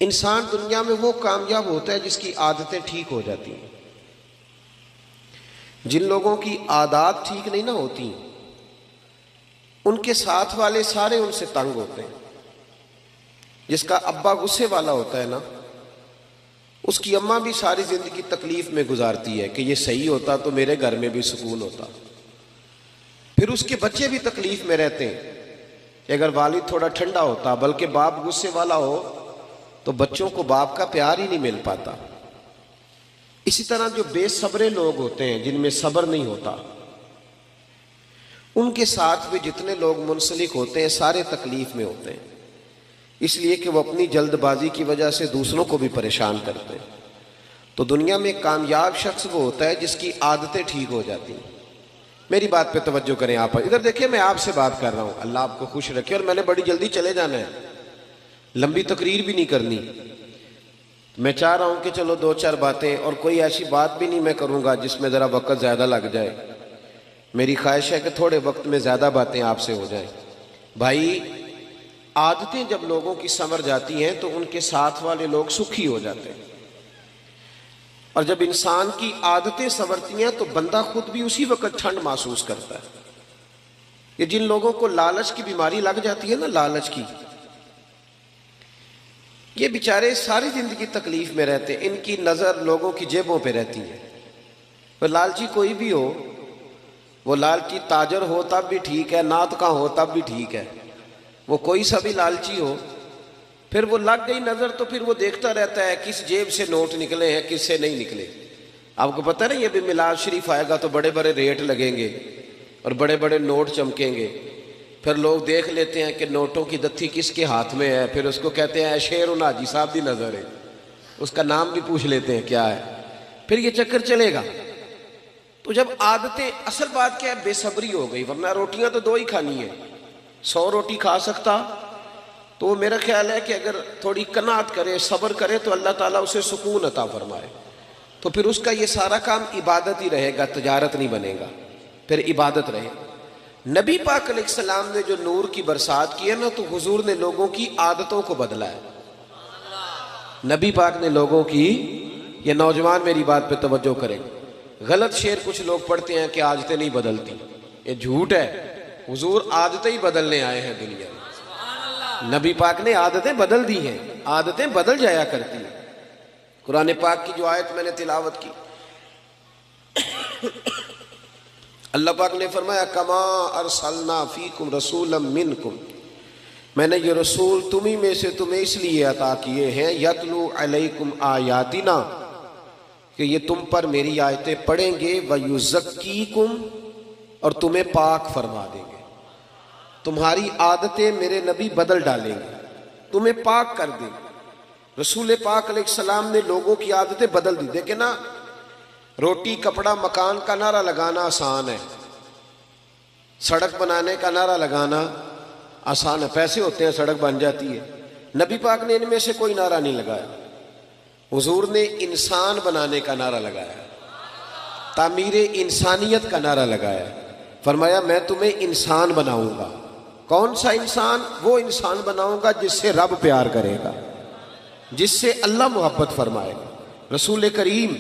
انسان دنیا میں وہ کامیاب ہوتا ہے جس کی عادتیں ٹھیک ہو جاتی ہیں۔ جن لوگوں کی عادات ٹھیک نہیں نہ ہوتی ان کے ساتھ والے سارے ان سے تنگ ہوتے ہیں۔ جس کا ابا غصے والا ہوتا ہے نا، اس کی اماں بھی ساری زندگی تکلیف میں گزارتی ہے کہ یہ صحیح ہوتا تو میرے گھر میں بھی سکون ہوتا۔ پھر اس کے بچے بھی تکلیف میں رہتے ہیں کہ اگر والد تھوڑا ٹھنڈا ہوتا، بلکہ باپ غصے والا ہو تو بچوں کو باپ کا پیار ہی نہیں مل پاتا۔ اسی طرح جو بے صبرے لوگ ہوتے ہیں، جن میں صبر نہیں ہوتا، ان کے ساتھ بھی جتنے لوگ منسلک ہوتے ہیں سارے تکلیف میں ہوتے ہیں، اس لیے کہ وہ اپنی جلد بازی کی وجہ سے دوسروں کو بھی پریشان کرتے ہیں۔ تو دنیا میں کامیاب شخص وہ ہوتا ہے جس کی عادتیں ٹھیک ہو جاتی ہیں۔ میری بات پہ توجہ کریں، آپ ادھر دیکھیں، میں آپ سے بات کر رہا ہوں، اللہ آپ کو خوش رکھے، اور میں نے بڑی جلدی چلے جانا ہے، لمبی تقریر بھی نہیں کرنی۔ میں چاہ رہا ہوں کہ چلو دو چار باتیں، اور کوئی ایسی بات بھی نہیں میں کروں گا جس میں ذرا وقت زیادہ لگ جائے۔ میری خواہش ہے کہ تھوڑے وقت میں زیادہ باتیں آپ سے ہو جائیں۔ بھائی، عادتیں جب لوگوں کی سنور جاتی ہیں تو ان کے ساتھ والے لوگ سکھی ہو جاتے ہیں، اور جب انسان کی عادتیں سنورتی ہیں تو بندہ خود بھی اسی وقت ٹھنڈ محسوس کرتا ہے۔ یہ جن لوگوں کو لالچ کی بیماری لگ جاتی ہے نا، لالچ کی، یہ بیچارے ساری زندگی تکلیف میں رہتے ہیں، ان کی نظر لوگوں کی جیبوں پہ رہتی ہے۔ تو لالچی کوئی بھی ہو، وہ لالچی تاجر ہو تب بھی ٹھیک ہے، نعت کا ہو تب بھی ٹھیک ہے، وہ کوئی سا بھی لالچی ہو، پھر وہ لگ گئی نظر تو پھر وہ دیکھتا رہتا ہے کس جیب سے نوٹ نکلے ہیں کس سے نہیں نکلے۔ آپ کو پتہ نہیں، یہ بھی میلاد شریف آئے گا تو بڑے بڑے ریٹ لگیں گے اور بڑے بڑے نوٹ چمکیں گے، پھر لوگ دیکھ لیتے ہیں کہ نوٹوں کی دتھی کس کے ہاتھ میں ہے، پھر اس کو کہتے ہیں شیر حاجی صاحب دی نظر ہے، اس کا نام بھی پوچھ لیتے ہیں کیا ہے، پھر یہ چکر چلے گا۔ تو جب عادتیں، اصل بات کیا ہے، بے صبری ہو گئی، ورنہ روٹیاں تو دو ہی کھانی ہیں۔ 100 روٹی کھا سکتا، تو میرا خیال ہے کہ اگر تھوڑی قناعت کرے، صبر کرے تو اللہ تعالیٰ اسے سکون عطا فرمائے، تو پھر اس کا یہ سارا کام عبادت ہی رہے گا، تجارت نہیں بنے گا، پھر عبادت رہے۔ نبی پاک علیہ السلام نے جو نور کی برسات کی ہے نا، تو حضور نے لوگوں کی عادتوں کو بدلا ہے۔ نبی پاک نے لوگوں کی، یہ نوجوان میری بات پہ توجہ کریں، غلط شعر کچھ لوگ پڑھتے ہیں کہ عادتیں نہیں بدلتی، یہ جھوٹ ہے۔ حضور عادتیں ہی بدلنے آئے ہیں دنیا میں۔ نبی پاک نے عادتیں بدل دی ہیں، عادتیں بدل جایا کرتی ہیں۔ قرآن پاک کی جو آیت میں نے تلاوت کی، اللہ پاک نے فرمایا کما ارسلنا فیکم رسولا منکم، میں نے یہ رسول تمہیں میں سے تمہیں اس لیے عطا کیے ہیں، یتلو علیکم آیاتنا، کہ یہ تم پر میری آیتیں پڑھیں گے، ویزکیکم، اور تمہیں پاک فرما دیں گے۔ تمہاری عادتیں میرے نبی بدل ڈالیں گے، تمہیں پاک کر دیں گے۔ رسول پاک علیہ السلام نے لوگوں کی عادتیں بدل دی۔ دیکھیں نا، روٹی کپڑا مکان کا نعرہ لگانا آسان ہے، سڑک بنانے کا نعرہ لگانا آسان ہے، پیسے ہوتے ہیں سڑک بن جاتی ہے۔ نبی پاک نے ان میں سے کوئی نعرہ نہیں لگایا، حضور نے انسان بنانے کا نعرہ لگایا، تعمیر انسانیت کا نعرہ لگایا، فرمایا میں تمہیں انسان بناؤں گا۔ کون سا انسان؟ وہ انسان بناؤں گا جس سے رب پیار کرے گا، جس سے اللہ محبت فرمائے گا۔ رسول کریم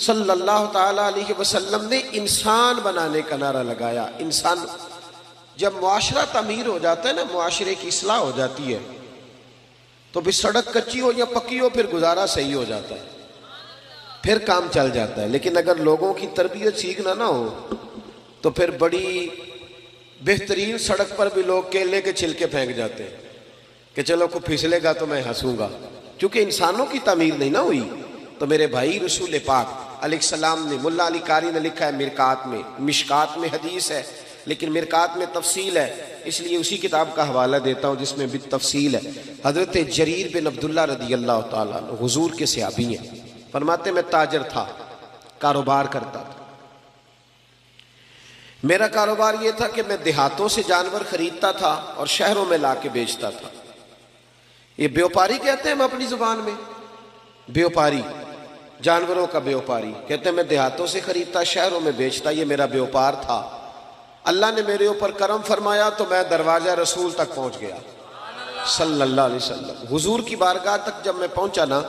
صلی اللہ تعالیٰ علیہ وسلم نے انسان بنانے کا نعرہ لگایا۔ انسان، جب معاشرہ تعمیر ہو جاتا ہے نا، معاشرے کی اصلاح ہو جاتی ہے، تو پھر سڑک کچی ہو یا پکی ہو، پھر گزارا صحیح ہو جاتا ہے، پھر کام چل جاتا ہے۔ لیکن اگر لوگوں کی تربیت سیکھنا نہ ہو تو پھر بڑی بہترین سڑک پر بھی لوگ کیلے کے چھلکے پھینک جاتے ہیں کہ چلو کوئی پھسلے گا تو میں ہنسوں گا، کیونکہ انسانوں کی تعمیر نہیں نہ ہوئی۔ تو میرے بھائی، رسول پاک علیہ السلام نے، ملا علی قاری نے لکھا ہے مرکات میں، مشکات میں حدیث ہے لیکن مرکات میں تفصیل ہے، اس لیے اسی کتاب کا حوالہ دیتا ہوں جس میں بھی تفصیل ہے۔ حضرت جریر بن عبداللہ رضی اللہ تعالیٰ عنہ حضور کے صحابی ہیں، فرماتے میں تاجر تھا، کاروبار کرتا تھا۔ میرا کاروبار یہ تھا کہ میں دیہاتوں سے جانور خریدتا تھا اور شہروں میں لا کے بیچتا تھا۔ یہ بیوپاری کہتے ہیں ہم اپنی زبان میں، بیوپاری، جانوروں کا بیوپاری کہتے ہیں۔ میں دیہاتوں سے خریدتا، شہروں میں بیچتا، یہ میرا بیوپار تھا۔ اللہ نے میرے اوپر کرم فرمایا تو میں دروازہ رسول تک پہنچ گیا۔ صلی اللہ علیہ وسلم۔ حضور کی بارگاہ تک جب میں پہنچا نا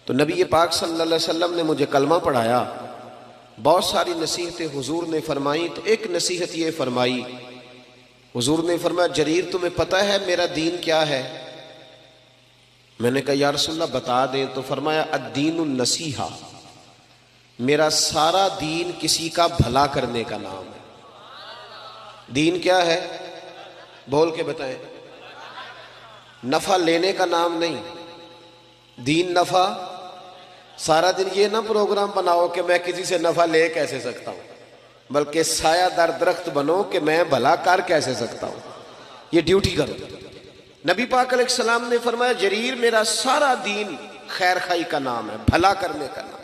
تو نبی پاک صلی اللہ علیہ وسلم نے مجھے کلمہ پڑھایا، بہت ساری نصیحتیں حضور نے فرمائی، تو ایک نصیحت یہ فرمائی، حضور نے فرمایا جریر تمہیں پتہ ہے میرا دین کیا ہے؟ میں نے کہا یا رسول اللہ بتا دیں، تو فرمایا الدین النصیحہ، میرا سارا دین کسی کا بھلا کرنے کا نام ہے۔ دین کیا ہے؟ بول کے بتائیں۔ نفع لینے کا نام نہیں، دین نفع، سارا دن یہ نہ پروگرام بناؤ کہ میں کسی سے نفع لے کیسے سکتا ہوں، بلکہ سایہ در درخت بنو کہ میں بھلا کر کیسے سکتا ہوں، یہ ڈیوٹی کرو۔ نبی پاک علیہ السلام نے فرمایا جریر میرا سارا دین خیر خائی کا نام ہے، بھلا کرنے کا نام،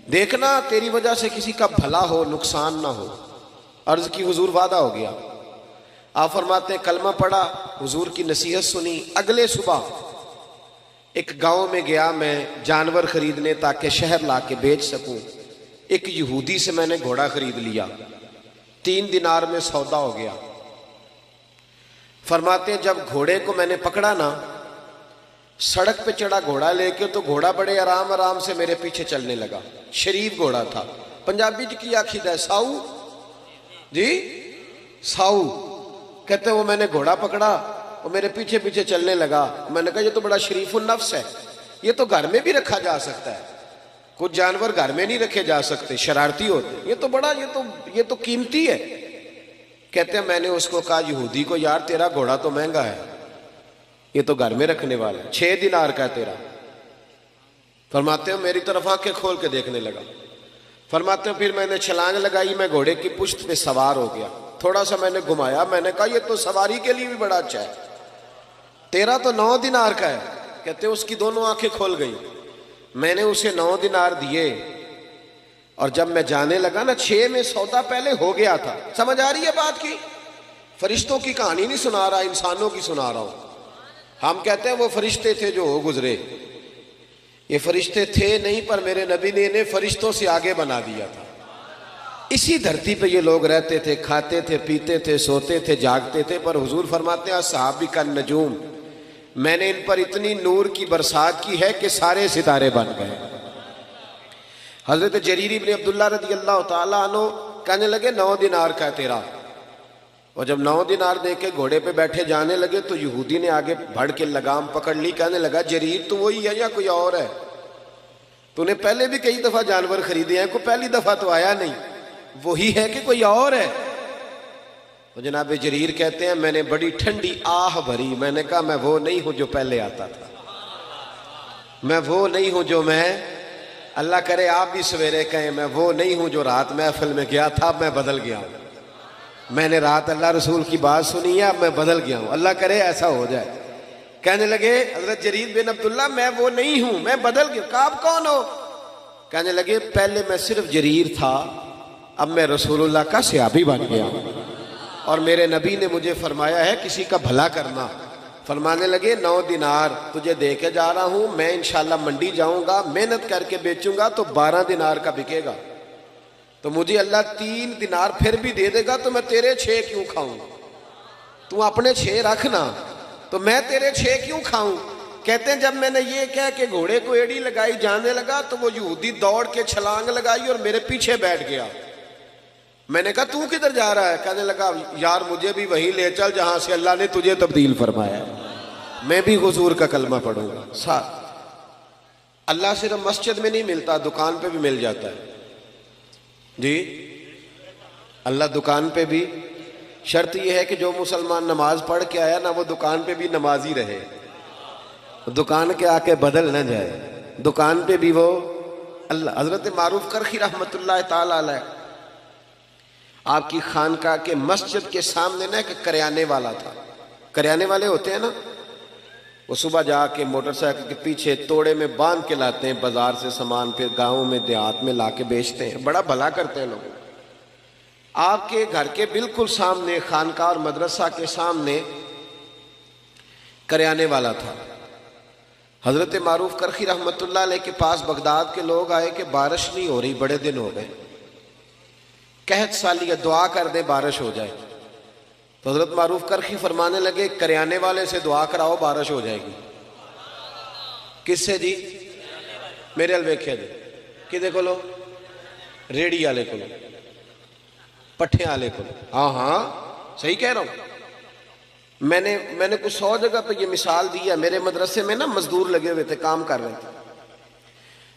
دیکھنا تیری وجہ سے کسی کا بھلا ہو، نقصان نہ ہو۔ عرض کی حضور وعدہ ہو گیا۔ آپ فرماتے ہیں کلمہ پڑھا، حضور کی نصیحت سنی، اگلے صبح ایک گاؤں میں گیا میں جانور خریدنے تاکہ شہر لا کے بیچ سکوں۔ ایک یہودی سے میں نے گھوڑا خرید لیا، 3 دینار میں سودا ہو گیا۔ فرماتے ہیں جب گھوڑے کو میں نے پکڑا نا، سڑک پہ چڑھا گھوڑا لے کے، تو گھوڑا بڑے آرام آرام سے میرے پیچھے چلنے لگا، شریف گھوڑا تھا۔ پنجابی کی آخید ہے ساؤ جی، ساؤ کہتے ہیں وہ میں نے گھوڑا پکڑا، وہ میرے پیچھے پیچھے چلنے لگا۔ میں نے کہا یہ تو بڑا شریف النفس ہے، یہ تو گھر میں بھی رکھا جا سکتا ہے، کچھ جانور گھر میں نہیں رکھے جا سکتے، شرارتی ہوتے، یہ تو بڑا یہ تو قیمتی ہے۔ کہتے ہیں میں نے اس کو کہا یہودی کو یار تیرا گھوڑا تو مہنگا ہے، یہ تو گھر میں رکھنے والا ہے، 6 دینار کا ہے تیرا۔ فرماتے ہیں میری طرف آنکھیں کھول کے دیکھنے لگا۔ فرماتے ہیں پھر میں نے چھلانگ لگائی، میں گھوڑے کی پشت پہ سوار ہو گیا، تھوڑا سا میں نے گھمایا، میں نے کہا یہ تو سواری کے لیے بھی بڑا اچھا ہے، تیرا تو 9 دینار کا ہے۔ کہتے ہیں اس کی دونوں آنکھیں کھول گئی، میں نے اسے 9 دینار دیے، اور جب میں جانے لگا نا 6 میں سودا پہلے ہو گیا تھا۔ سمجھ آ رہی ہے بات کی؟ فرشتوں کی کہانی نہیں سنا رہا، انسانوں کی سنا رہا ہوں۔ ہم کہتے ہیں وہ فرشتے تھے جو ہو گزرے، یہ فرشتے تھے نہیں، پر میرے نبی نے انہیں فرشتوں سے آگے بنا دیا تھا۔ اسی دھرتی پہ یہ لوگ رہتے تھے، کھاتے تھے، پیتے تھے، سوتے تھے، جاگتے تھے، پر حضور فرماتے ہیں صحابی کا نجوم، میں نے ان پر اتنی نور کی برسات کی ہے کہ سارے ستارے بن گئے۔ حضرت جریر بن عبداللہ رضی اللہ تعالیٰ عنہ کہنے لگے 9 دینار کا ہے تیرا، اور جب 9 دینار دے کے گھوڑے پہ بیٹھے جانے لگے تو یہودی نے آگے بڑھ کے لگام پکڑ لی، کہنے لگا جریر تو وہی ہے یا کوئی اور ہے؟ تو نے پہلے بھی کئی دفعہ جانور خریدے ہیں، کوئی پہلی دفعہ تو آیا نہیں، وہی ہے کہ کوئی اور ہے؟ تو جناب جریر کہتے ہیں میں نے بڑی ٹھنڈی آہ بھری، میں نے کہا میں وہ نہیں ہوں جو پہلے آتا تھا، میں وہ نہیں ہوں جو میں، اللہ کرے آپ بھی سویرے کہیں میں وہ نہیں ہوں جو رات محفل میں گیا تھا، اب میں بدل گیا ہوں، میں نے رات اللہ رسول کی بات سنی ہے، اب میں بدل گیا ہوں، اللہ کرے ایسا ہو جائے۔ کہنے لگے حضرت جریر بن عبداللہ میں وہ نہیں ہوں، میں بدل گیا۔ کہا آپ کون ہو؟ کہنے لگے پہلے میں صرف جریر تھا، اب میں رسول اللہ کا صحابی بن گیا ہوں، اور میرے نبی نے مجھے فرمایا ہے کسی کا بھلا کرنا۔ فرمانے لگے 9 دینار تجھے دے کے جا رہا ہوں، میں انشاءاللہ منڈی جاؤں گا، محنت کر کے بیچوں گا تو 12 دینار کا بکے گا، تو مجھے اللہ 3 دینار پھر بھی دے دے گا، تو میں تیرے 6 کیوں کھاؤں؟ تو اپنے 6 رکھنا، تو میں تیرے 6 کیوں کھاؤں؟ کہتے ہیں جب میں نے یہ کہہ کہ گھوڑے کو ایڑی لگائی جانے لگا تو وہ یہودی دوڑ کے چھلانگ لگائی اور میرے پیچھے بیٹھ گیا۔ میں نے کہا تو کدھر جا رہا ہے؟ کہنے لگا یار مجھے بھی وہیں لے چل جہاں سے اللہ نے تجھے تبدیل فرمایا ہے، میں بھی حضور کا کلمہ پڑھوں گا۔ ساتھ اللہ صرف مسجد میں نہیں ملتا، دکان پہ بھی مل جاتا ہے جی، اللہ دکان پہ بھی، شرط یہ ہے کہ جو مسلمان نماز پڑھ کے آیا نا وہ دکان پہ بھی نمازی رہے، دکان کے آ کے بدل نہ جائے، دکان پہ بھی وہ اللہ۔ حضرت معروف کرخی رحمت اللہ تعالی علیہ، آپ کی خانقاہ کے مسجد کے سامنے نا ایک کریانے والا تھا، کریانے والے ہوتے ہیں نا، وہ صبح جا کے موٹر سائیکل کے پیچھے توڑے میں باندھ کے لاتے ہیں بازار سے سامان، پھر گاؤں میں دیہات میں لا کے بیچتے ہیں، بڑا بھلا کرتے ہیں لوگ۔ آپ کے گھر کے بالکل سامنے خانقاہ اور مدرسہ کے سامنے کریانے والا تھا۔ حضرت معروف کرخی رحمت اللہ علیہ کے پاس بغداد کے لوگ آئے کہ بارش نہیں ہو رہی، بڑے دن ہو گئے، قحط سالی ہے، دعا کر دے بارش ہو جائے۔ تو حضرت معروف کرخی فرمانے لگے کریانے والے سے دعا کراؤ بارش ہو جائے گی. کس سے جی؟ میرے الویکھیا جی کدے کو لو؟ ریڑی والے کو، پٹھے والے کو. ہاں ہاں صحیح کہہ رہا ہوں. میں نے کچھ 100 جگہ پہ یہ مثال دی ہے. میرے مدرسے میں نا مزدور لگے ہوئے تھے، کام کر رہے تھے.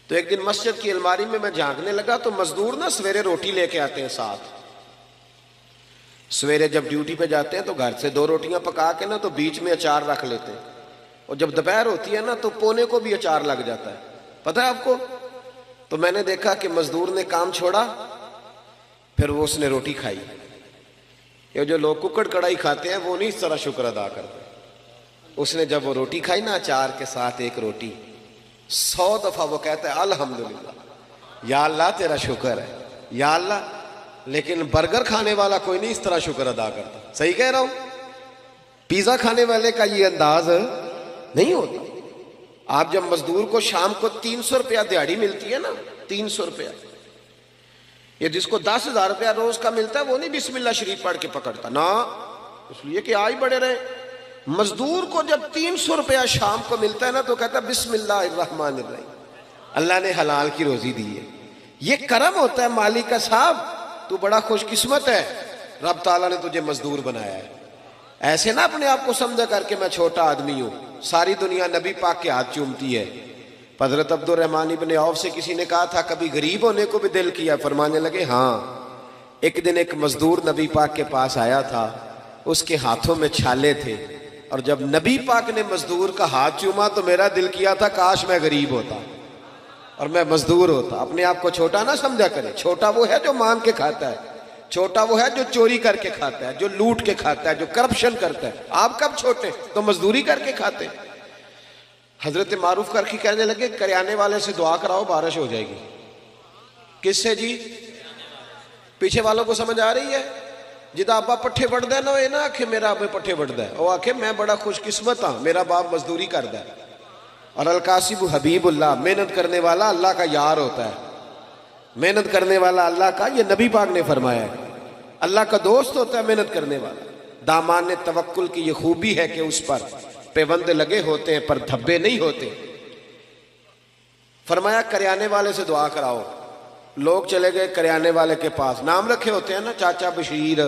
تو ایک دن مسجد کی الماری میں جھانکنے لگا تو مزدور نا سویرے روٹی لے کے آتے ہیں ساتھ. سویرے جب ڈیوٹی پہ جاتے ہیں تو گھر سے 2 روٹیاں پکا کے نا تو بیچ میں اچار رکھ لیتے ہیں، اور جب دوپہر ہوتی ہے نا تو پونے کو بھی اچار لگ جاتا ہے. پتہ ہے آپ کو؟ تو میں نے دیکھا کہ مزدور نے کام چھوڑا، پھر وہ اس نے روٹی کھائی. یہ جو لوگ ککڑ کڑائی کھاتے ہیں وہ نہیں اس طرح شکر ادا کرتے. اس نے جب وہ روٹی کھائی نا اچار کے ساتھ ایک روٹی، 100 دفعہ وہ کہتا ہے الحمدللہ، یا اللہ تیرا شکر ہے، یا اللہ. لیکن برگر کھانے والا کوئی نہیں اس طرح شکر ادا کرتا. صحیح کہہ رہا ہوں؟ پیزا کھانے والے کا یہ انداز نہیں ہوتا. آپ جب مزدور کو شام کو 300 روپیہ دیہڑی ملتی ہے نا، 300 روپیہ، یہ جس کو 10,000 روپیہ روز کا ملتا ہے وہ نہیں بسم اللہ شریف پڑھ کے پکڑتا نا، اس لیے کہ آج بڑے رہے. مزدور کو جب 300 روپیہ شام کو ملتا ہے نا تو کہتا ہے بسم اللہ الرحمن الرحیم، اللہ نے حلال کی روزی دی ہے. یہ کرم ہوتا ہے مالک کا. صاحب تو بڑا خوش قسمت ہے، رب تعالیٰ نے تجھے مزدور بنایا ہے. ایسے نہ اپنے آپ کو سمجھا کر کے میں چھوٹا آدمی ہوں. ساری دنیا نبی پاک کے ہاتھ چومتی ہے. حضرت عبد الرحمن ابن عوف سے کسی نے کہا تھا کبھی غریب ہونے کو بھی دل کیا؟ فرمانے لگے ہاں. ایک دن ایک مزدور نبی پاک کے پاس آیا تھا، اس کے ہاتھوں میں چھالے تھے، اور جب نبی پاک نے مزدور کا ہاتھ چوما تو میرا دل کیا تھا کاش میں غریب ہوتا اور میں مزدور ہوتا. اپنے آپ کو چھوٹا نہ سمجھا کرے. چھوٹا وہ ہے جو مانگ کے کھاتا ہے، چھوٹا وہ ہے جو چوری کر کے کھاتا ہے، جو لوٹ کے کھاتا ہے، جو کرپشن کرتا ہے. آپ کب چھوٹے؟ تو مزدوری کر کے کھاتے. حضرت معروف کرخی کہنے لگے کریانے والے سے دعا کراؤ بارش ہو جائے گی. کس سے جی؟ پیچھے والوں کو سمجھ آ رہی ہے؟ جدا ابا پٹھے بڑھتا ہے نا وہ نہ آکھے میرا ابا پٹھے بڑھتا ہے، وہ آکھے میں بڑا خوش قسمت ہاں میرا باپ مزدوری کرتا ہے. اور القاسب حبیب اللہ، محنت کرنے والا اللہ کا یار ہوتا ہے. محنت کرنے والا اللہ کا، یہ نبی پاک نے فرمایا ہے، اللہ کا دوست ہوتا ہے محنت کرنے والا. دامان توکل کی یہ خوبی ہے کہ اس پر پیوند لگے ہوتے ہیں پر دھبے نہیں ہوتے. فرمایا کریانے والے سے دعا کراؤ. لوگ چلے گئے کریانے والے کے پاس. نام رکھے ہوتے ہیں نا، چاچا بشیر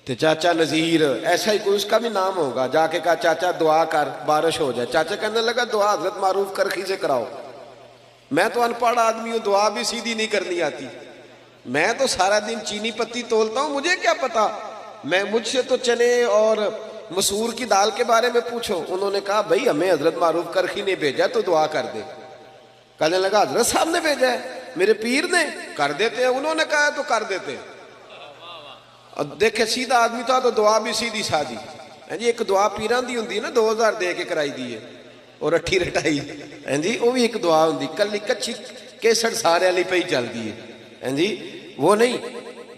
تے چاچا نذیر، ایسا ہی کوئی اس کا بھی نام ہوگا. جا کے کہا چاچا دعا کر بارش ہو جائے. چاچا کہنے لگا دعا حضرت معروف کرخی سے کراؤ. میں تو ان پڑھ آدمی ہوں، دعا بھی سیدھی نہیں کرنی آتی. میں تو سارا دن چینی پتی تولتا ہوں، مجھے کیا پتا. مجھ سے تو چنے اور مسور کی دال کے بارے میں پوچھو. انہوں نے کہا بھائی ہمیں حضرت معروف کرخی نے بھیجا تو دعا کر دے. کہنے لگا حضرت صاحب نے بھیجا ہے؟ میرے پیر نے. کر دیتے ہیں، انہوں نے کہا ہے تو کر دیتے ہیں. اور دیکھے سیدھا آدمی تھا تو دعا بھی سیدھی سادھی. جی ایک دعا پیران دی ہوندی نا، 2000 دے کے کرائی دی ہے اور اٹھی رٹائی. جی وہ بھی ایک دعا ہوندی، کلی کچھی کیسٹ سارے والی پہ ہی چل دی ہے. جی وہ نہیں.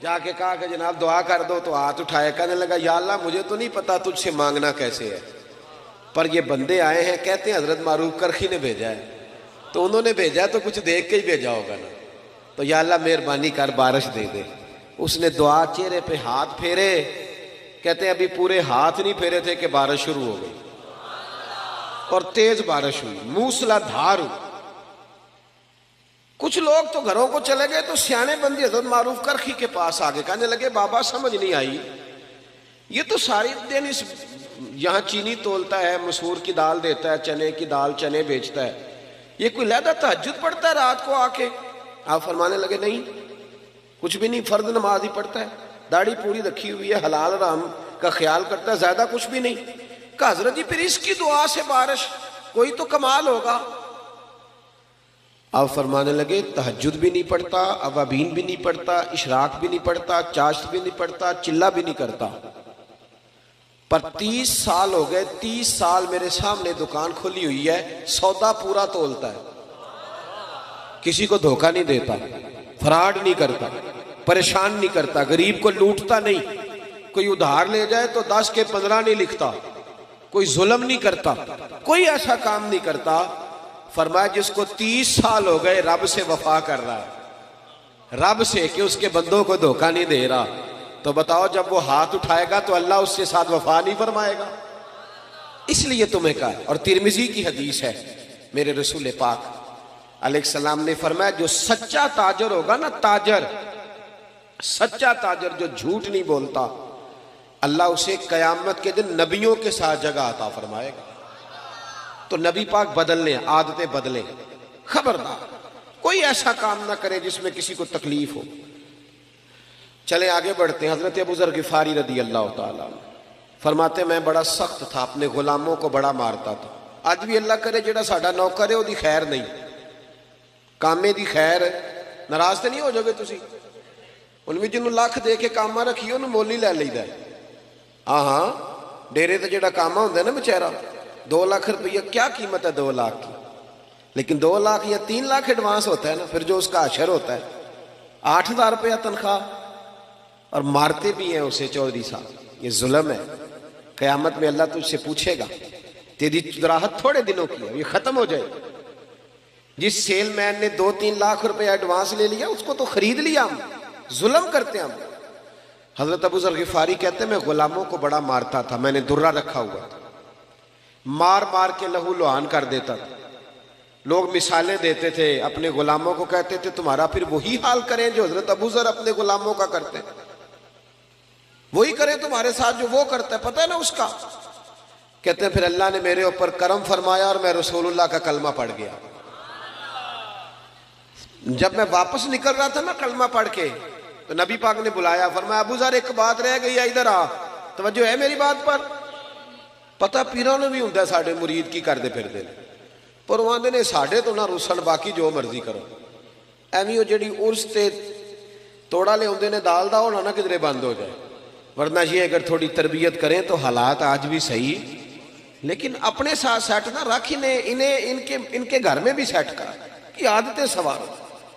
جا کے کہا کہ جناب دعا کر دو تو ہاتھ اٹھائے. کہنے لگا یا اللہ مجھے تو نہیں پتا تجھ سے مانگنا کیسے ہے، پر یہ بندے آئے ہیں کہتے ہیں حضرت معروف کرخی نے بھیجا ہے، تو انہوں نے بھیجا تو کچھ دیکھ کے ہی بھیجا ہوگا نا. تو یا اللہ مہربانی کر بارش دے دے. اس نے دعا چہرے پہ ہاتھ پھیرے. کہتے ہیں ابھی پورے ہاتھ نہیں پھیرے تھے کہ بارش شروع ہو گئی اور تیز بارش ہوئی، موسلا دھار ہوئی. کچھ لوگ تو گھروں کو چلے گئے تو سیانے بندی حضرت معروف کرخی کے پاس آگے. کہنے لگے بابا سمجھ نہیں آئی، یہ تو ساری دن اس یہاں چینی تولتا ہے، مسور کی دال دیتا ہے، چنے کی دال چنے بیچتا ہے، یہ کوئی لہدہ تہجد پڑھتا ہے رات کو آ کے؟ آپ فرمانے لگے نہیں کچھ بھی نہیں، فرض نماز ہی پڑھتا ہے، داڑھی پوری رکھی ہوئی ہے، حلال حرام کا خیال کرتا ہے، زیادہ کچھ بھی نہیں. کہا حضرت جی پھر اس کی دعا سے بارش، کوئی تو کمال ہوگا. آپ فرمانے لگے تہجد بھی نہیں پڑھتا، اوابین بھی نہیں پڑھتا، اشراق بھی نہیں پڑھتا، چاشت بھی نہیں پڑھتا، چلہ بھی نہیں کرتا، پر 30 سال ہو گئے، 30 سال میرے سامنے دکان کھلی ہوئی ہے، سودا پورا تولتا ہے، کسی کو دھوکہ نہیں دیتا، فراڈ نہیں کرتا، پریشان نہیں کرتا، غریب کو لوٹتا نہیں، کوئی ادھار لے جائے تو 10 کے 15 نہیں لکھتا، کوئی ظلم نہیں کرتا، کوئی ایسا کام نہیں کرتا. فرمایا جس کو 30 سال ہو گئے رب سے وفا کر رہا ہے، رب سے کہ اس کے بندوں کو دھوکہ نہیں دے رہا، تو بتاؤ جب وہ ہاتھ اٹھائے گا تو اللہ اس کے ساتھ وفا نہیں فرمائے گا؟ اس لیے تمہیں کہا. اور ترمذی کی حدیث ہے، میرے رسول پاک علیہ السلام نے فرمایا جو سچا تاجر ہوگا نا، تاجر، سچا تاجر جو جھوٹ نہیں بولتا، اللہ اسے قیامت کے دن نبیوں کے ساتھ جگہ عطا فرمائے گا. تو نبی پاک بدل لیں، عادتیں بدلیں. خبردار کوئی ایسا کام نہ کرے جس میں کسی کو تکلیف ہو. چلیں آگے بڑھتے ہیں. حضرت ابو ذر غفاری رضی اللہ تعالیٰ عنہ فرماتے میں بڑا سخت تھا، اپنے غلاموں کو بڑا مارتا تھا. اج بھی اللہ کرے جڑا ساڈا نوکر ہے وہ دی خیر نہیں، کامے دی خیر ہے. ناراض تو نہیں ہو جاؤ گے تسی؟ ان میں جنہوں لاکھ دے کے کاما رکھیے انہوں مول ہی لے لیدا ہے. ہاں ڈیرے تے جڑا کاما ہوندا ہے نا بیچارہ، 2 لاکھ روپیہ کیا قیمت ہے 2 لاکھ کی، لیکن 2 لاکھ یا 3 لاکھ ایڈوانس ہوتا ہے نا، پھر جو اس کا اشر ہوتا ہے 8,000 روپیہ تنخواہ، اور مارتے بھی ہیں اسے. چودھری صاحب یہ ظلم ہے. قیامت میں اللہ تجھ سے پوچھے گا تیری راحت تھوڑے دنوں کی ہے، یہ ختم ہو جائے. جس سیل مین نے 2-3 لاکھ روپیہ ایڈوانس لے لیا اس کو تو خرید لیا ہم. ظلم کرتے ہیں ہم. حضرت ابو ذر غفاری کہتے ہیں میں غلاموں کو بڑا مارتا تھا، میں نے درہ رکھا ہوا تھا، مار مار کے لہو لہان کر دیتا تھا. لوگ مثالیں دیتے تھے، اپنے غلاموں کو کہتے تھے تمہارا پھر وہی حال کریں جو حضرت ابو ذر اپنے غلاموں کا کرتے ہیں، وہی کریں تمہارے ساتھ جو وہ کرتا ہے، پتہ ہے نا اس کا. کہتے ہیں پھر اللہ نے میرے اوپر کرم فرمایا اور میں رسول اللہ کا کلمہ پڑھ گیا. جب میں واپس نکل رہا تھا نا کلمہ پڑھ کے، تو نبی پاک نے بلایا، فرمایا ابو ذر ایک بات رہ گئی ہے، ادھر آ. توجہ ہے میری بات پر؟ پتہ پیراں نوں بھی ہوندا ساڈے مرید کی کردے پھردے نے، پر وہ آندے نے ساڈے تو نہ رسن، باقی جو مرضی کرو. ایویں وہ جڑی عرس تے توڑا لے ہوندے نے دال دا ہونا نہ کدھرے بند ہو جائے. ورنہ یہ اگر تھوڑی تربیت کریں تو حالات آج بھی صحیح، لیکن اپنے ساتھ سیٹ نہ رکھ، انہیں ان کے گھر میں بھی سیٹ کر کی عادتیں سوارو.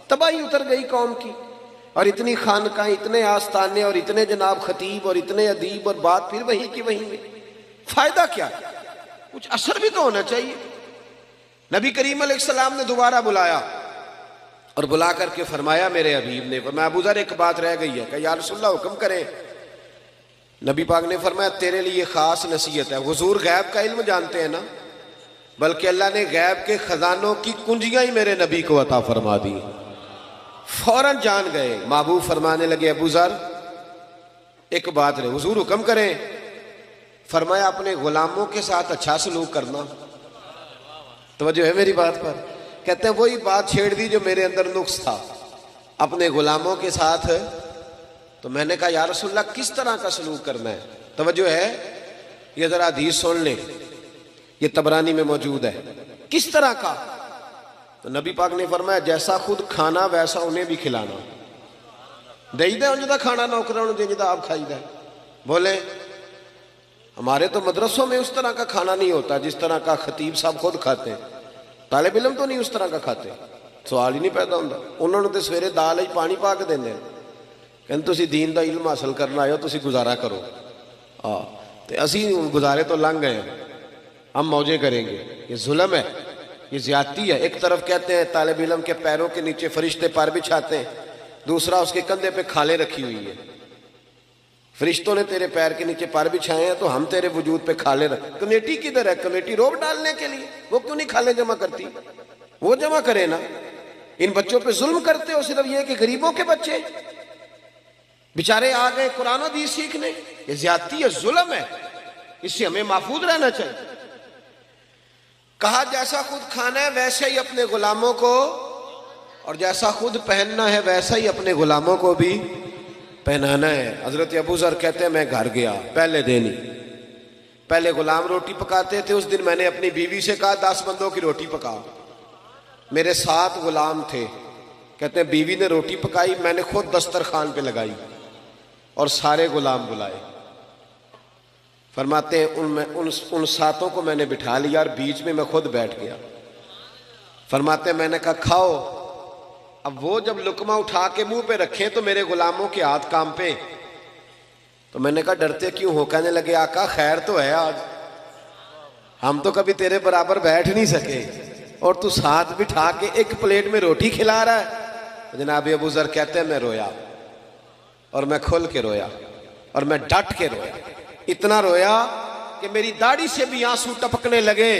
تباہی اتر گئی قوم کی، اور اتنی خانقاہیں، اتنے آستانے، اور اتنے جناب خطیب، اور اتنے ادیب، اور بات پھر وہی کی وہی میں. فائدہ کیا؟ کچھ اثر بھی تو ہونا چاہیے. نبی کریم علیہ السلام نے دوبارہ بلایا، اور بلا کر کے فرمایا میرے حبیب نے، فرمایا ابو ذر ایک بات رہ گئی ہے. کہ یا رسول اللہ حکم کریں. نبی پاک نے فرمایا تیرے لیے خاص نصیحت ہے. حضور غیب کا علم جانتے ہیں نا، بلکہ اللہ نے غیب کے خزانوں کی کنجیاں ہی میرے نبی کو عطا فرما دی. فوراً جان گئے. محبوب فرمانے لگے ابو ذر ایک بات رہے. حضور حکم کریں. فرمایا اپنے غلاموں کے ساتھ اچھا سلوک کرنا. توجہ ہے میری بات پر؟ کہتے ہیں وہی بات چھیڑ دی جو میرے اندر نقص تھا، اپنے غلاموں کے ساتھ. تو میں نے کہا یا رسول اللہ کس طرح کا سلوک کرنا ہے؟ توجہ ہے، یہ ذرا حدیث سن لیں، یہ طبرانی میں موجود ہے. کس طرح کا؟ تو نبی پاک نے فرمایا جیسا خود کھانا ویسا انہیں بھی کھلانا. دئی دے انجدہ کھانا نوکروں نے جنجدہ آپ کھائی دے. بولے ہمارے تو مدرسوں میں اس طرح کا کھانا نہیں ہوتا جس طرح کا خطیب صاحب خود کھاتے ہیں. طالب علم تو نہیں اس طرح کا کھاتے. سوال ہی نہیں پیدا ہوتا. انہوں نے تو سویرے دال ہی پانی پا کے دینے، کہتے تسی دین دا علم حاصل کرنا آئے ہو، تسی گزارا کرو. تو اسی گزارے تو لنگ گئے ہیں، ہم موجے کریں گے. یہ ظلم ہے، یہ زیادتی ہے. ایک طرف کہتے ہیں طالب علم کے پیروں کے نیچے فرشتے پر بچھاتے ہیں، دوسرا اس کے کندھے پہ کھالیں رکھی ہوئی ہے. فرشتوں نے تیرے پیر کے نیچے پر بچھائے ہیں تو ہم تیرے وجود پہ کھالیں رکھ. کمیٹی کدھر ہے؟ کمیٹی روب ڈالنے کے لیے. وہ کیوں نہیں کھالیں جمع کرتی؟ وہ جمع کرے نا. ان بچوں پہ ظلم کرتے ہو صرف یہ کہ غریبوں کے بچے بیچارے آ گئے قرآن و حدیث سیکھنے. یہ زیادتی ہے، ظلم ہے. اس سے ہمیں محفوظ رہنا چاہیے. کہا جیسا خود کھانا ہے ویسے ہی اپنے غلاموں کو، اور جیسا خود پہننا ہے ویسا ہی اپنے غلاموں کو بھی پہنانا ہے. حضرت ابو ذر کہتے ہیں میں گھر گیا پہلے دن ہی. پہلے غلام روٹی پکاتے تھے. اس دن میں نے اپنی بیوی سے کہا 10 بندوں کی روٹی پکا. میرے 7 غلام تھے. کہتے ہیں بیوی نے روٹی پکائی، میں نے خود دسترخوان پہ لگائی اور سارے غلام بلائے. فرماتے ہیں ان 7 کو میں نے بٹھا لیا اور بیچ میں خود بیٹھ گیا. فرماتے ہیں میں نے کہا کھاؤ. اب وہ جب لقمہ اٹھا کے منہ پہ رکھیں تو میرے غلاموں کے ہاتھ کام پہ. تو میں نے کہا ڈرتے کیوں ہو؟ کہنے لگے آقا خیر تو ہے آج، ہم تو کبھی تیرے برابر بیٹھ نہیں سکے اور تو ساتھ بٹھا کے ایک پلیٹ میں روٹی کھلا رہا ہے. جناب ابو ذر کہتے ہیں میں رویا اور میں کھل کے رویا. اور میں ڈٹ کے رویا، اتنا رویا کہ میری داڑھی سے بھی آنسو ٹپکنے لگے۔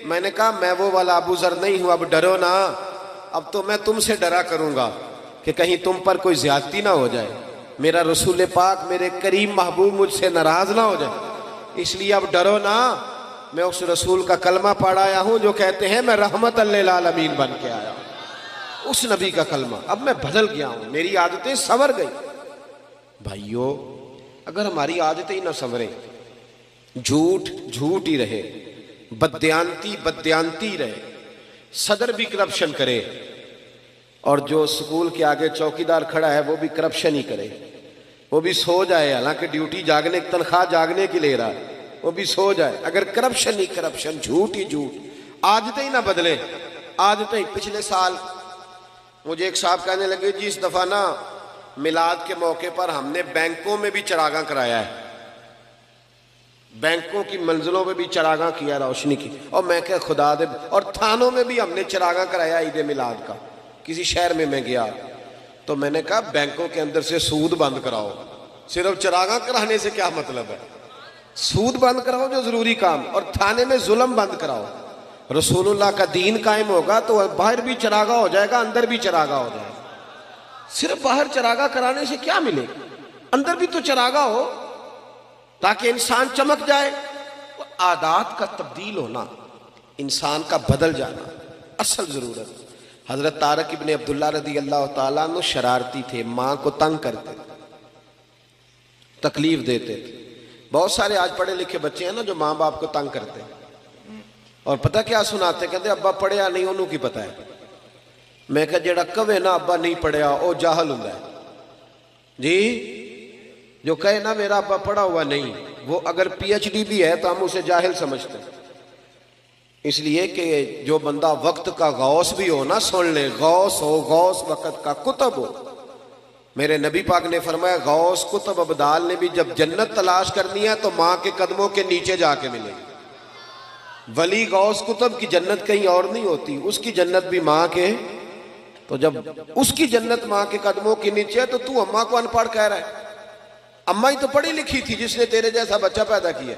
میں نے کہا میں وہ والا ابو ذر نہیں ہوں، اب ڈرو نا، اب تو میں تم سے ڈرا کروں گا کہ کہیں تم پر کوئی زیادتی نہ ہو جائے، میرا رسول پاک میرے کریم محبوب مجھ سے ناراض نہ ہو جائے، اس لیے اب ڈرو نا۔ میں اس رسول کا کلمہ پڑھ آیا ہوں جو کہتے ہیں میں رحمت للعالمین بن کے آیا ہوں، اس نبی کا کلمہ۔ اب میں بدل گیا ہوں، میری عادتیں سنور گئی۔ بھائیو، اگر ہماری عادتیں ہی نہ سنوریں، جھوٹ جھوٹ ہی رہے، بددیانتی بددیانتی رہے، صدر بھی کرپشن کرے، اور جو سکول کے آگے چوکیدار کھڑا ہے وہ بھی کرپشن ہی کرے، وہ بھی سو جائے، حالانکہ ڈیوٹی جاگنے کی تنخواہ جاگنے کی لے رہا ہے، وہ بھی سو جائے، اگر کرپشن ہی کرپشن، جھوٹ ہی جھوٹ، عادتیں ہی نہ بدلے، عادتیں۔ پچھلے سال مجھے ایک صاحب کہنے لگے جی اس دفعہ نا میلاد کے موقع پر ہم نے بینکوں میں بھی چراغاں کرایا ہے، بینکوں کی منزلوں میں بھی چراغاں کیا، روشنی کی، اور میں کہ خدا دے، اور تھانوں میں بھی ہم نے چراغاں کرایا عید میلاد کا۔ کسی شہر میں گیا تو میں نے کہا بینکوں کے اندر سے سود بند کراؤ، صرف چراغاں کرانے سے کیا مطلب ہے، سود بند کراؤ جو ضروری کام، اور تھانے میں ظلم بند کراؤ۔ رسول اللہ کا دین قائم ہوگا تو باہر بھی چراغاں ہو جائے گا، اندر بھی چراغاں ہو جائے گا۔ صرف باہر چراغاں کرانے سے کیا ملے، اندر بھی تو چراغاں ہو تاکہ انسان چمک جائے۔ عادات کا تبدیل ہونا، انسان کا بدل جانا اصل ضرورت۔ حضرت طارق ابن عبداللہ رضی اللہ تعالیٰ عنہ شرارتی تھے، ماں کو تنگ کرتے تھے، تکلیف دیتے تھے۔ بہت سارے آج پڑھے لکھے بچے ہیں نا جو ماں باپ کو تنگ کرتے ہیں، اور پتہ کیا سناتے، کہتے ابا پڑھیا نہیں انہوں کی پتہ ہے۔ میں کہا جیڑا کہے نا ابا نہیں پڑھیا او جاہل ہوں ہے جی، جو کہے نا میرا ابا پڑھا ہوا نہیں، وہ اگر پی ایچ ڈی بھی ہے تو ہم اسے جاہل سمجھتے ہیں۔ اس لیے کہ جو بندہ وقت کا غوث بھی ہو نا، سن لے، غوث ہو، غوث وقت کا کتب ہو۔ میرے نبی پاک نے فرمایا غوث کتب ابدال نے بھی جب جنت تلاش کرنی ہے تو ماں کے قدموں کے نیچے جا کے ملے گی۔ ولی غوث کتب کی جنت کہیں اور نہیں ہوتی، اس کی جنت بھی ماں کے، تو جب اس کی جنت ماں کے قدموں کے نیچے ہے تو اماں کو ان پڑھ کہہ رہا ہے؟ اماں ہی تو پڑھی لکھی تھی جس نے تیرے جیسا بچہ پیدا کیا،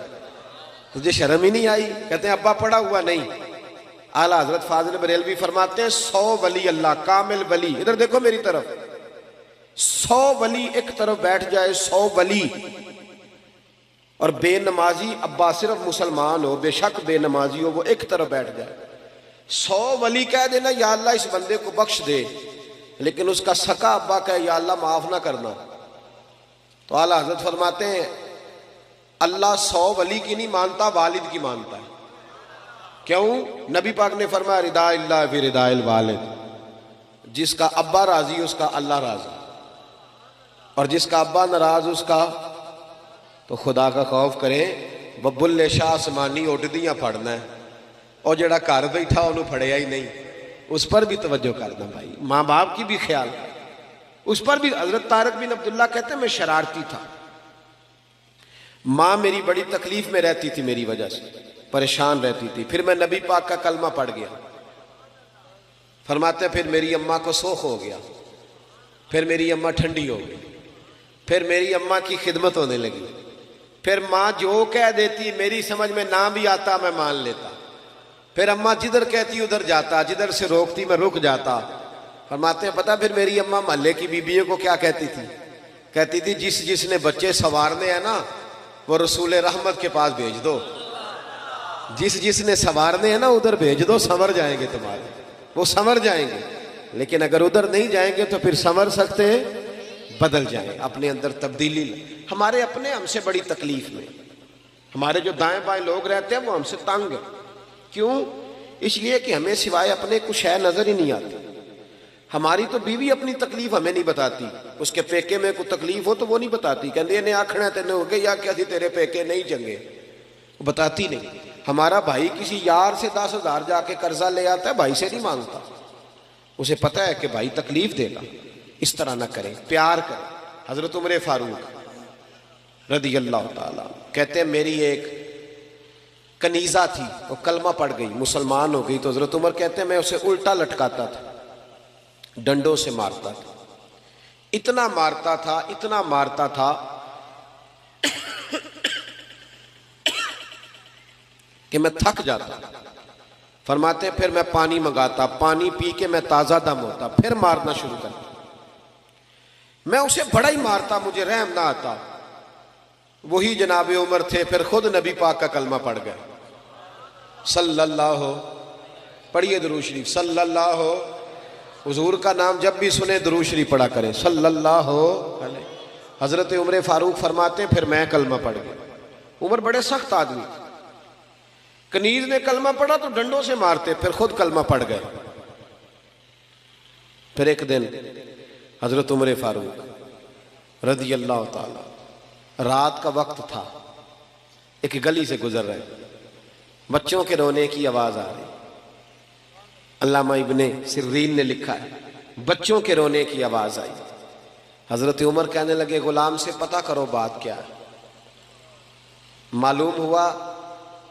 تجھے شرم ہی نہیں آئی؟ کہتے ہیں ابا پڑھا ہوا نہیں۔ اعلیٰ حضرت فاضل بریلوی فرماتے ہیں 100 ولی اللہ، کامل ولی، ادھر دیکھو میری طرف، 100 ولی ایک طرف بیٹھ جائے، 100 ولی، اور بے نمازی ابا صرف مسلمان ہو، بے شک بے نمازی ہو، وہ ایک طرف بیٹھ جائے، 100 ولی کہہ دینا یا اللہ اس بندے کو بخش دے، لیکن اس کا سکا ابا کہے یا اللہ معاف نہ کرنا، تو اعلیٰ حضرت فرماتے ہیں اللہ 100 ولی کی نہیں مانتا، والد کی مانتا ہے۔ کیوں؟ نبی پاک نے فرمایا رضا اللہ فی رضا الوالد، جس کا ابا راضی اس کا اللہ راضی، اور جس کا ابا ناراض اس کا، تو خدا کا خوف کریں، ببل شاہ آسمانی اڈدیاں پڑھنا ہے، اور جڑا گھر بیٹھا انہوں پڑھیا ہی نہیں، اس پر بھی توجہ کرنا بھائی، ماں باپ کی بھی خیال کر، اس پر بھی۔ حضرت طارق بن عبداللہ کہتے ہیں میں شرارتی تھا، ماں میری بڑی تکلیف میں رہتی تھی، میری وجہ سے پریشان رہتی تھی، پھر میں نبی پاک کا کلمہ پڑھ گیا، فرماتے ہیں پھر میری اماں کو سوخ ہو گیا، پھر میری اماں ٹھنڈی ہو گئی، پھر میری اماں کی خدمت ہونے لگی، پھر ماں جو کہہ دیتی میری سمجھ میں نہ بھی آتا میں مان لیتا، پھر اماں جدھر کہتی ادھر جاتا، جدھر سے روکتی میں رک جاتا۔ فرماتے ہیں پتہ پھر میری اماں محلے کی بیویوں کو کیا کہتی تھی؟ کہتی تھی جس نے بچے سنوارنے ہیں نا وہ رسول رحمت کے پاس بھیج دو، جس نے سنوارنے ہیں نا ادھر بھیج دو، سنور جائیں گے تمہارے، وہ سنور جائیں گے، لیکن اگر ادھر نہیں جائیں گے تو پھر سنور سکتے ہیں، بدل جائیں، اپنے اندر تبدیلی لیں۔ ہمارے اپنے ہم سے بڑی تکلیف میں، ہمارے جو دائیں بائیں لوگ رہتے ہیں وہ ہم سے تنگ ہیں، کیوں؟ اس لیے کہ ہمیں سوائے اپنے کچھ ہے نظر ہی نہیں آتی۔ ہماری تو بیوی اپنی تکلیف ہمیں نہیں بتاتی، اس کے پیکے میں کوئی تکلیف ہو تو وہ نہیں بتاتی، کہتے انہیں آکھنا تینے ہو گئے یا کیا تھی تیرے پیکے نہیں چنگے، وہ بتاتی نہیں۔ ہمارا بھائی کسی یار سے 10,000 جا کے قرضہ لے آتا ہے، بھائی سے نہیں مانگتا، اسے پتہ ہے کہ بھائی تکلیف دے گا، اس طرح نہ کریں، پیار کریں۔ حضرت عمر فاروق رضی اللہ تعالیٰ کہتے ہیں میری ایک کنیزہ تھی، وہ کلمہ پڑھ گئی، مسلمان ہو گئی، تو حضرت عمر کہتے ہیں میں اسے الٹا لٹکاتا تھا، ڈنڈوں سے مارتا تھا، اتنا مارتا تھا کہ میں تھک جاتا. فرماتے ہیں پھر میں پانی منگاتا, پانی پی کے میں تازہ دم ہوتا, پھر مارنا شروع کرتا. میں اسے بڑا ہی مارتا, مجھے رحم نہ آتا. وہی جناب عمر تھے, پھر خود نبی پاک کا کلمہ پڑھ گئے. صلی اللہ, پڑھیے درود شریف, صلی اللہ. حضور کا نام جب بھی سنے درود شریف پڑھا کریں, صلی اللہ علیہ. حضرت عمر فاروق فرماتے ہیں پھر میں کلمہ پڑھ گیا. عمر بڑے سخت آدمی, کنیز نے کلمہ پڑھا تو ڈنڈوں سے مارتے, پھر خود کلمہ پڑھ گئے. پھر ایک دن حضرت عمر فاروق رضی اللہ تعالی, رات کا وقت تھا, ایک گلی سے گزر رہے, بچوں کے رونے کی آواز آ رہی. علامہ ابن سرین نے لکھا ہے بچوں کے رونے کی آواز آئی. حضرت عمر کہنے لگے غلام سے پتہ کرو بات کیا ہے. معلوم ہوا,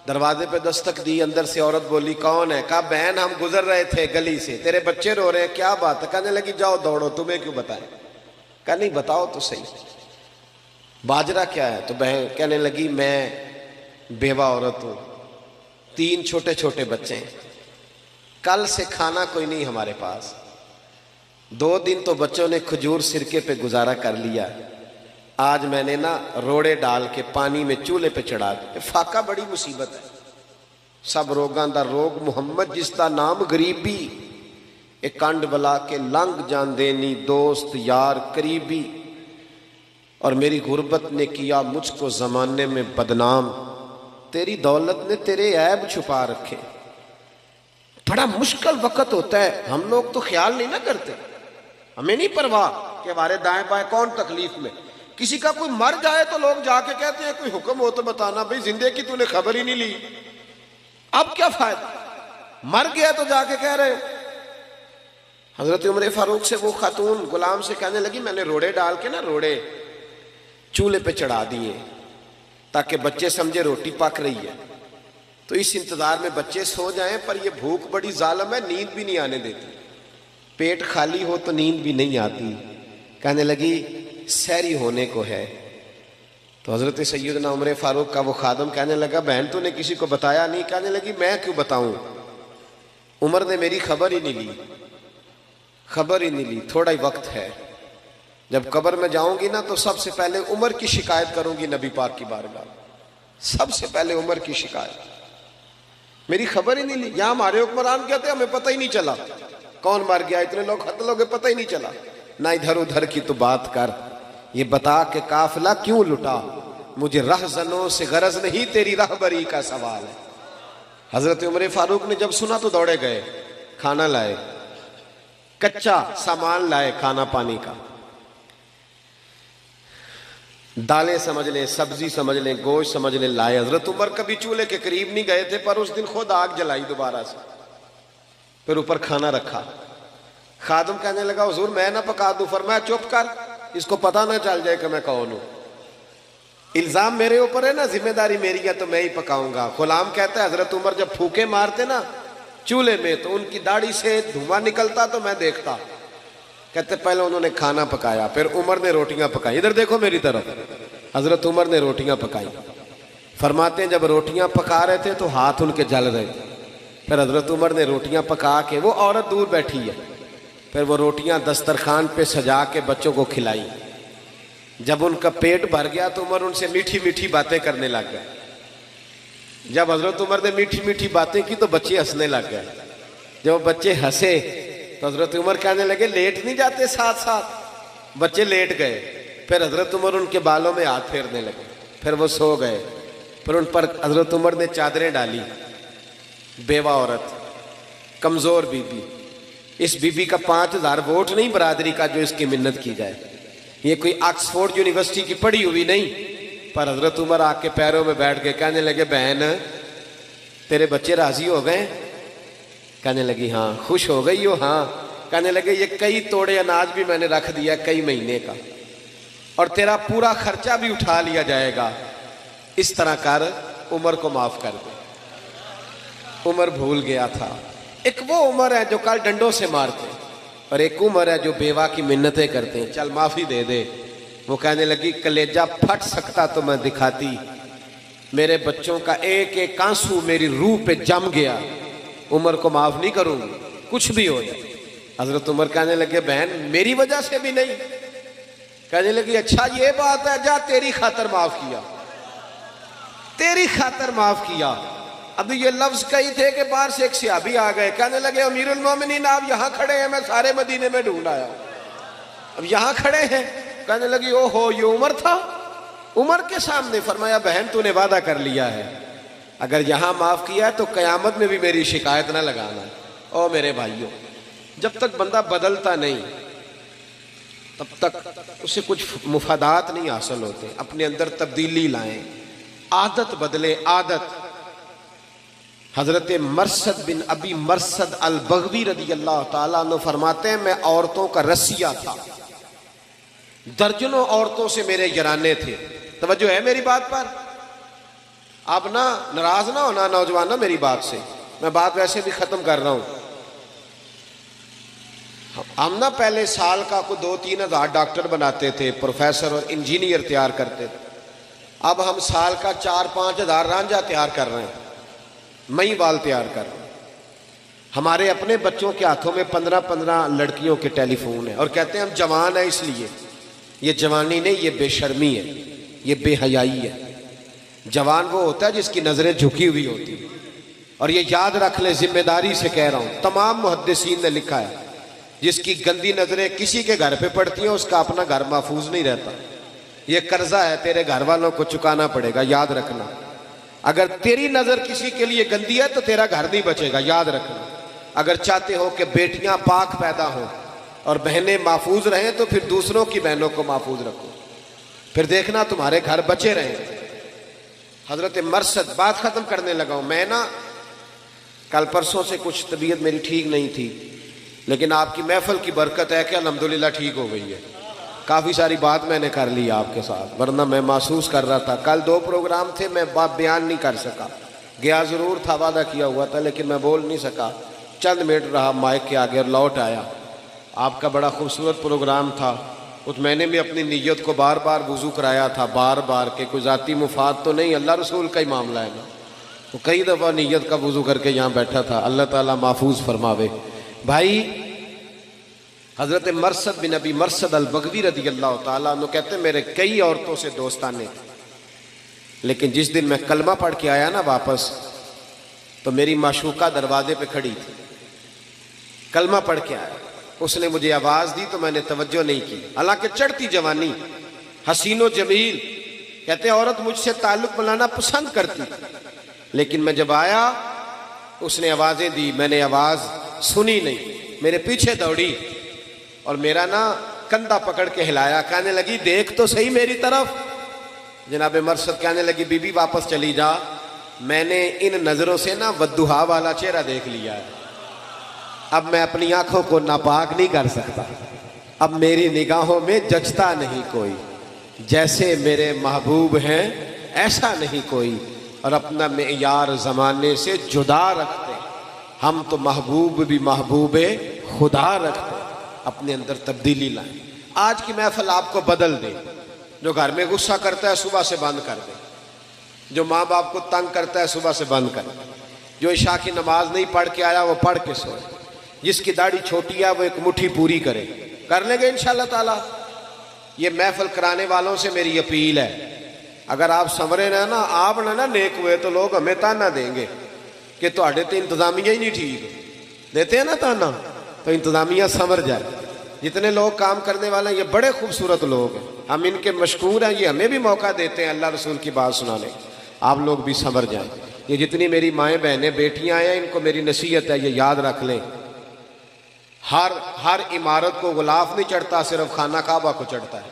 دروازے پہ دستک دی, اندر سے عورت بولی کون ہے؟ کہا بہن ہم گزر رہے تھے گلی سے, تیرے بچے رو رہے ہیں, کیا بات ہے؟ کہنے لگی جاؤ دوڑو, تمہیں کیوں بتائیں. کہا نہیں بتاؤ تو صحیح, باجرہ کیا ہے؟ تو بہن کہنے لگی میں بیوہ عورت ہوں, 3 چھوٹے چھوٹے بچے ہیں, کل سے کھانا کوئی نہیں ہمارے پاس, 2 دن تو بچوں نے کھجور سرکے پہ گزارا کر لیا, آج میں نے نا روڑے ڈال کے پانی میں چولہے پہ چڑھا دیا. فاقہ بڑی مصیبت ہے, سب روگاں دا روگ محمد جس دا نام غریبی, ایک کنڈ بلا کے لنگ جان دینی دوست یار قریبی, اور میری غربت نے کیا مجھ کو زمانے میں بدنام, تیری دولت نے تیرے عیب چھپا رکھے. بڑا مشکل وقت ہوتا ہے, ہم لوگ تو خیال نہیں نہ کرتے, ہمیں نہیں پرواہ کہ ہمارے دائیں بائیں کون تکلیف میں. کسی کا کوئی مر جائے تو لوگ جا کے کہتے ہیں کوئی حکم ہو تو بتانا, بھئی زندے کی تو نے خبر ہی نہیں لی, اب کیا فائدہ, مر گیا تو جا کے کہہ رہے. حضرت عمر فاروق سے وہ خاتون غلام سے کہنے لگی میں نے روڑے ڈال کے نا روڑے چولہے پہ چڑھا دیے تاکہ بچے سمجھے روٹی پک رہی ہے. تو اس انتظار میں بچے سو جائیں, پر یہ بھوک بڑی ظالم ہے, نیند بھی نہیں آنے دیتی, پیٹ خالی ہو تو نیند بھی نہیں آتی. کہنے لگی سحری ہونے کو ہے. تو حضرت سیدنا عمر فاروق کا وہ خادم کہنے لگا بہن تو نے کسی کو بتایا نہیں؟ کہنے لگی میں کیوں بتاؤں, عمر نے میری خبر ہی نہیں لی, خبر ہی نہیں لی, تھوڑا ہی وقت ہے, جب قبر میں جاؤں گی نا تو سب سے پہلے عمر کی شکایت کروں گی نبی پاک کی بارگاہ, سب سے پہلے عمر کی شکایت, میری خبر ہی نہیں لی. یہاں ہمارے حکمران کہتے ہیں ہمیں پتہ ہی نہیں چلا کون مر گیا, اتنے لوگ قتل ہو گئے پتہ ہی نہیں چلا. نہ ادھر ادھر کی تو بات کر, یہ بتا کہ قافلہ کیوں لٹا, مجھے رہزنوں سے غرض نہیں تیری رہبری کا سوال ہے. حضرت عمر فاروق نے جب سنا تو دوڑے گئے, کھانا لائے, کچا سامان لائے کھانا پانی کا, دالیں سمجھ لیں, سبزی سمجھ لیں, گوشت سمجھ لیں, لائے. حضرت عمر کبھی چولہے کے قریب نہیں گئے تھے, پر اس دن خود آگ جلائی دوبارہ سے, پھر اوپر کھانا رکھا. خادم کہنے لگا حضور میں نہ پکا دوں, فرمایا چپ کر, اس کو پتہ نہ چل جائے کہ میں کون ہوں, الزام میرے اوپر ہے نا, ذمہ داری میری ہے تو میں ہی پکاؤں گا. غلام کہتا ہے حضرت عمر جب پھوکے مارتے نا چولہے میں تو ان کی داڑھی سے دھواں نکلتا تو میں دیکھتا. کہتے پہلے انہوں نے کھانا پکایا, پھر عمر نے روٹیاں پکائی, ادھر دیکھو میری طرف, حضرت عمر نے روٹیاں پکائی. فرماتے ہیں جب روٹیاں پکا رہے تھے تو ہاتھ ان کے جل رہے تھے, پھر حضرت عمر نے روٹیاں پکا کے, وہ عورت دور بیٹھی ہے, پھر وہ روٹیاں دسترخوان پہ سجا کے بچوں کو کھلائی. جب ان کا پیٹ بھر گیا تو عمر ان سے میٹھی میٹھی باتیں کرنے لگ گئے. جب حضرت عمر نے میٹھی میٹھی باتیں کی تو بچے ہنسنے لگ گئے. جب بچے ہنسے تو حضرت عمر کہنے لگے لیٹ نہیں جاتے ساتھ ساتھ, بچے لیٹ گئے. پھر حضرت عمر ان کے بالوں میں ہاتھ پھیرنے لگے, پھر وہ سو گئے. پھر ان پر حضرت عمر نے چادریں ڈالی. بیوہ عورت, کمزور بی بی, اس بی بی کا 5000 ووٹ نہیں برادری کا جو اس کی منت کی جائے, یہ کوئی آکسفورڈ یونیورسٹی کی پڑھی ہوئی نہیں. پر حضرت عمر آ کے پیروں میں بیٹھ کے کہنے لگے بہن تیرے بچے راضی ہو گئے؟ کہنے لگی ہاں. خوش ہو گئی ہو؟ ہاں. کہنے لگے یہ کئی توڑے اناج بھی میں نے رکھ دیا کئی مہینے کا, اور تیرا پورا خرچہ بھی اٹھا لیا جائے گا, اس طرح کر عمر کو معاف کر دے. عمر بھول گیا تھا. ایک وہ عمر ہے جو کل ڈنڈوں سے مارتے, اور ایک عمر ہے جو بیوہ کی منتیں کرتے ہیں, چل معافی دے دے. وہ کہنے لگی کلیجہ پھٹ سکتا تو میں دکھاتی, میرے بچوں کا ایک ایک آنسو میری روح پہ جم گیا، عمر کو معاف نہیں کروں گا کچھ بھی ہو جائے۔ حضرت عمر کہنے لگے بہن میری وجہ سے بھی نہیں؟ کہنے لگی اچھا یہ بات ہے، جا تیری خاطر معاف کیا، تیری خاطر معاف کیا۔ ابھی یہ لفظ کہی تھے کہ باہر سے ایک صحابی آ گئے، کہنے لگے امیر المومنین آپ یہاں کھڑے ہیں، میں سارے مدینے میں ڈھونڈ آیا، اب یہاں کھڑے ہیں۔ کہنے لگی او ہو یہ عمر تھا؟ عمر کے سامنے فرمایا بہن تو نے وعدہ کر لیا ہے، اگر یہاں معاف کیا ہے تو قیامت میں بھی میری شکایت نہ لگانا۔ او میرے بھائیوں، جب تک بندہ بدلتا نہیں تب تک اسے کچھ مفادات نہیں حاصل ہوتے۔ اپنے اندر تبدیلی لائیں، عادت بدلے، عادت۔ حضرت مرثد بن ابی مرثد البغوی رضی اللہ تعالیٰ عنہ فرماتے ہیں میں عورتوں کا رسیہ تھا، درجنوں عورتوں سے میرے یرانے تھے۔ توجہ ہے میری بات پر؟ آپ نہ ناراض نہ ہونا نوجوانوں میری بات سے، میں بات ویسے بھی ختم کر رہا ہوں۔ ہم نہ پہلے سال کا کو 2-3 ہزار ڈاکٹر بناتے تھے، پروفیسر اور انجینئر تیار کرتے تھے، اب ہم سال کا 4-5 ہزار رانجھا تیار کر رہے ہیں، مئی بال تیار کر رہے ہیں۔ ہمارے اپنے بچوں کے ہاتھوں میں 15 لڑکیوں کے ٹیلی فون ہیں اور کہتے ہیں ہم جوان ہیں اس لیے۔ یہ جوانی نہیں، یہ بے شرمی ہے، یہ بے حیائی ہے۔ جوان وہ ہوتا ہے جس کی نظریں جھکی ہوئی ہوتی ہیں، اور یہ یاد رکھ لیں، ذمہ داری سے کہہ رہا ہوں، تمام محدثین نے لکھا ہے جس کی گندی نظریں کسی کے گھر پہ پڑتی ہیں اس کا اپنا گھر محفوظ نہیں رہتا۔ یہ قرضہ ہے، تیرے گھر والوں کو چکانا پڑے گا، یاد رکھنا۔ اگر تیری نظر کسی کے لیے گندی ہے تو تیرا گھر نہیں بچے گا، یاد رکھنا۔ اگر چاہتے ہو کہ بیٹیاں پاک پیدا ہوں اور بہنیں محفوظ رہیں تو پھر دوسروں کی بہنوں کو محفوظ رکھو، پھر دیکھنا تمہارے گھر بچے رہیں۔ حضرت مرثد، بات ختم کرنے لگا ہوں میں نا، کل پرسوں سے کچھ طبیعت میری ٹھیک نہیں تھی، لیکن آپ کی محفل کی برکت ہے کہ الحمدللہ ٹھیک ہو گئی ہے۔ کافی ساری بات میں نے کر لی آپ کے ساتھ، ورنہ میں محسوس کر رہا تھا۔ کل 2 پروگرام تھے، میں بات بیان نہیں کر سکا، گیا ضرور تھا، وعدہ کیا ہوا تھا، لیکن میں بول نہیں سکا۔ چند منٹ رہا مائک کے آگے اور لوٹ آیا۔ آپ کا بڑا خوبصورت پروگرام تھا، کچھ میں نے بھی اپنی نیت کو بار بار وضو کرایا تھا، بار بار، کہ کوئی ذاتی مفاد تو نہیں، اللہ رسول کا ہی معاملہ ہے نا۔ تو کئی دفعہ نیت کا وضو کر کے یہاں بیٹھا تھا، اللہ تعالیٰ محفوظ فرماوے۔ بھائی حضرت مرثد بن ابی مرثد البغوی رضی اللہ تعالیٰ عنہ کہتے ہیں میرے کئی عورتوں سے دوستانے تھے، لیکن جس دن میں کلمہ پڑھ کے آیا نا واپس، تو میری معشوقہ دروازے پہ کھڑی تھی، کلمہ پڑھ کے آیا، اس نے مجھے آواز دی تو میں نے توجہ نہیں کی، حالانکہ چڑھتی جوانی، حسین و جمیل، کہتے ہیں عورت مجھ سے تعلق بنانا پسند کرتی، لیکن میں جب آیا اس نے آوازیں دی، میں نے آواز سنی نہیں، میرے پیچھے دوڑی اور میرا نا کندھا پکڑ کے ہلایا، کہنے لگی دیکھ تو صحیح میری طرف۔ جناب مرثد کہنے لگی بی بی واپس چلی جا، میں نے ان نظروں سے نا والضحیٰ والا چہرہ دیکھ لیا ہے، اب میں اپنی آنکھوں کو ناپاک نہیں کر سکتا، اب میری نگاہوں میں جچتا نہیں کوئی، جیسے میرے محبوب ہیں ایسا نہیں کوئی، اور اپنا معیار زمانے سے جدا رکھتے، ہم تو محبوب بھی محبوب خدا رکھتے، اپنے اندر تبدیلی لائیں۔ آج کی محفل آپ کو بدل دے، جو گھر میں غصہ کرتا ہے صبح سے بند کر دے، جو ماں باپ کو تنگ کرتا ہے صبح سے بند کر دے، جو عشاء کی نماز نہیں پڑھ کے آیا وہ پڑھ کے سوئے، جس کی داڑھی چھوٹی ہے وہ ایک مٹھی پوری کرے، کر لیں گے انشاءاللہ تعالی۔ یہ محفل کرانے والوں سے میری اپیل ہے، اگر آپ سنورے نہ نا، آپ نہ نیک ہوئے تو لوگ ہمیں تانا دیں گے کہ تہاڈے تے انتظامیہ ہی نہیں ٹھیک، دیتے ہیں نا تانا، تو انتظامیہ سنور جائے۔ جتنے لوگ کام کرنے والے ہیں یہ بڑے خوبصورت لوگ ہیں، ہم ان کے مشکور ہیں، یہ ہمیں بھی موقع دیتے ہیں اللہ رسول کی بات سنانے، آپ لوگ بھی سنور جائیں۔ یہ جتنی میری مائیں بہنیں بیٹیاں ہیں ان کو میری نصیحت ہے، یہ یاد رکھ لیں، ہر عمارت کو غلاف نہیں چڑھتا، صرف خانہ کعبہ کو چڑھتا ہے،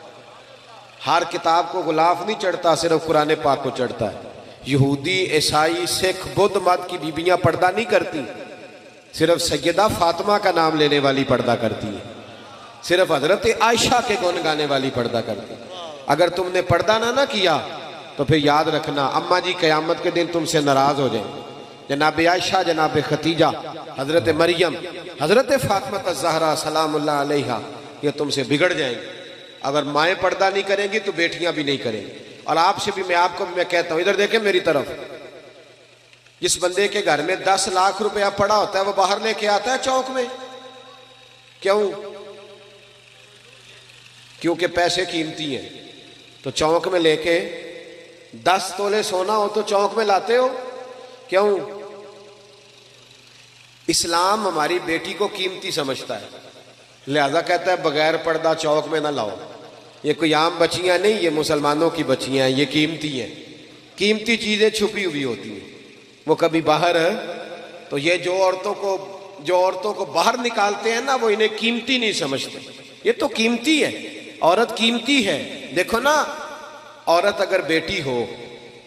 ہر کتاب کو غلاف نہیں چڑھتا، صرف قرآن پاک کو چڑھتا ہے۔ یہودی، عیسائی، سکھ، بدھ مت کی بیویاں پردہ نہیں کرتی، صرف سیدہ فاطمہ کا نام لینے والی پردہ کرتی ہے، صرف حضرت عائشہ کے گن گانے والی پردہ کرتی ہے۔ اگر تم نے پردہ نہ کیا تو پھر یاد رکھنا اماں جی قیامت کے دن تم سے ناراض ہو جائیں گے۔ جناب عائشہ، جناب ختیجہ، حضرت مریم، حضرت فاطمہ الزہرا سلام اللہ علیہا، یہ تم سے بگڑ جائیں گے۔ اگر مائیں پردہ نہیں کریں گی تو بیٹیاں بھی نہیں کریں گی۔ اور آپ سے بھی میں کہتا ہوں، ادھر دیکھیں میری طرف، جس بندے کے گھر میں 10 لاکھ روپیہ پڑا ہوتا ہے وہ باہر لے کے آتا ہے چوک میں؟ کیوں؟ کیونکہ پیسے قیمتی ہیں، تو چوک میں لے کے 10 تولے سونا ہو تو چوک میں لاتے ہو؟ کیوں؟ اسلام ہماری بیٹی کو قیمتی سمجھتا ہے، لہذا کہتا ہے بغیر پردہ چوک میں نہ لاؤ۔ یہ کوئی عام بچیاں نہیں، یہ مسلمانوں کی بچیاں ہیں، یہ قیمتی ہیں۔ قیمتی چیزیں چھپی ہوئی ہوتی ہیں، وہ کبھی باہر ہے تو یہ جو عورتوں کو باہر نکالتے ہیں نا، وہ انہیں قیمتی نہیں سمجھتے۔ یہ تو قیمتی ہے، عورت قیمتی ہے۔ دیکھو نا، عورت اگر بیٹی ہو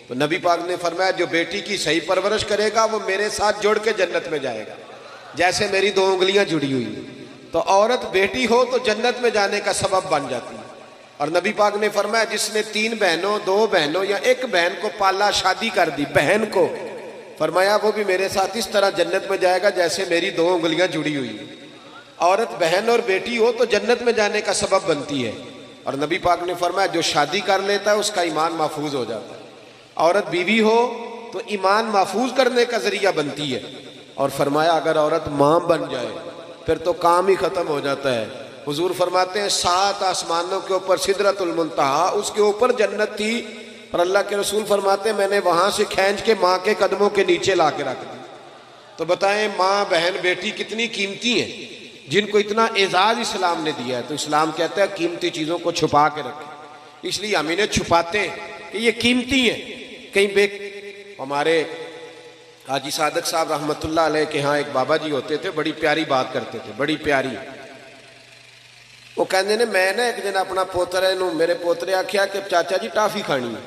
تو نبی پاک نے فرمایا جو بیٹی کی صحیح پرورش کرے گا وہ میرے ساتھ جڑ کے جنت میں جائے گا، جیسے میری 2 انگلیاں جڑی ہوئی ہیں۔ تو عورت بیٹی ہو تو جنت میں جانے کا سبب بن جاتی ہے۔ اور نبی پاک نے فرمایا جس نے 3 بہنوں، 2 بہنوں یا 1 بہن کو پالا، شادی کر دی بہن کو، فرمایا وہ بھی میرے ساتھ اس طرح جنت میں جائے گا جیسے میری 2 انگلیاں جڑی ہوئی ہیں۔ عورت بہن اور بیٹی ہو تو جنت میں جانے کا سبب بنتی ہے۔ اور نبی پاک نے فرمایا جو شادی کر لیتا ہے اس کا ایمان محفوظ ہو جاتا ہے۔ عورت بیوی ہو تو ایمان محفوظ کرنے کا ذریعہ بنتی ہے۔ اور فرمایا اگر عورت ماں بن جائے پھر تو کام ہی ختم ہو جاتا ہے۔ حضور فرماتے ہیں 7 آسمانوں کے اوپر سدرۃ المنتہا، اس کے اوپر جنت تھی، پر اللہ کے رسول فرماتے ہیں میں نے وہاں سے کھینچ کے ماں کے قدموں کے نیچے لا کے رکھ دی۔ تو بتائیں ماں، بہن، بیٹی کتنی قیمتی ہیں، جن کو اتنا اعزاز اسلام نے دیا ہے۔ تو اسلام کہتا ہے قیمتی چیزوں کو چھپا کے رکھیں، اس لیے ہم انہیں چھپاتے ہیں کہ یہ قیمتی ہیں۔ ہمارے حاجی صادق صاحب رحمۃ اللہ علیہ کے ہاں ایک بابا جی ہوتے تھے، بڑی پیاری بات کرتے تھے، بڑی پیاری۔ وہ کہندے نے میں نے ایک دن اپنا پوترے نو، میرے پوترے آکھیا کہ چاچا جی ٹافی کھانی ہے،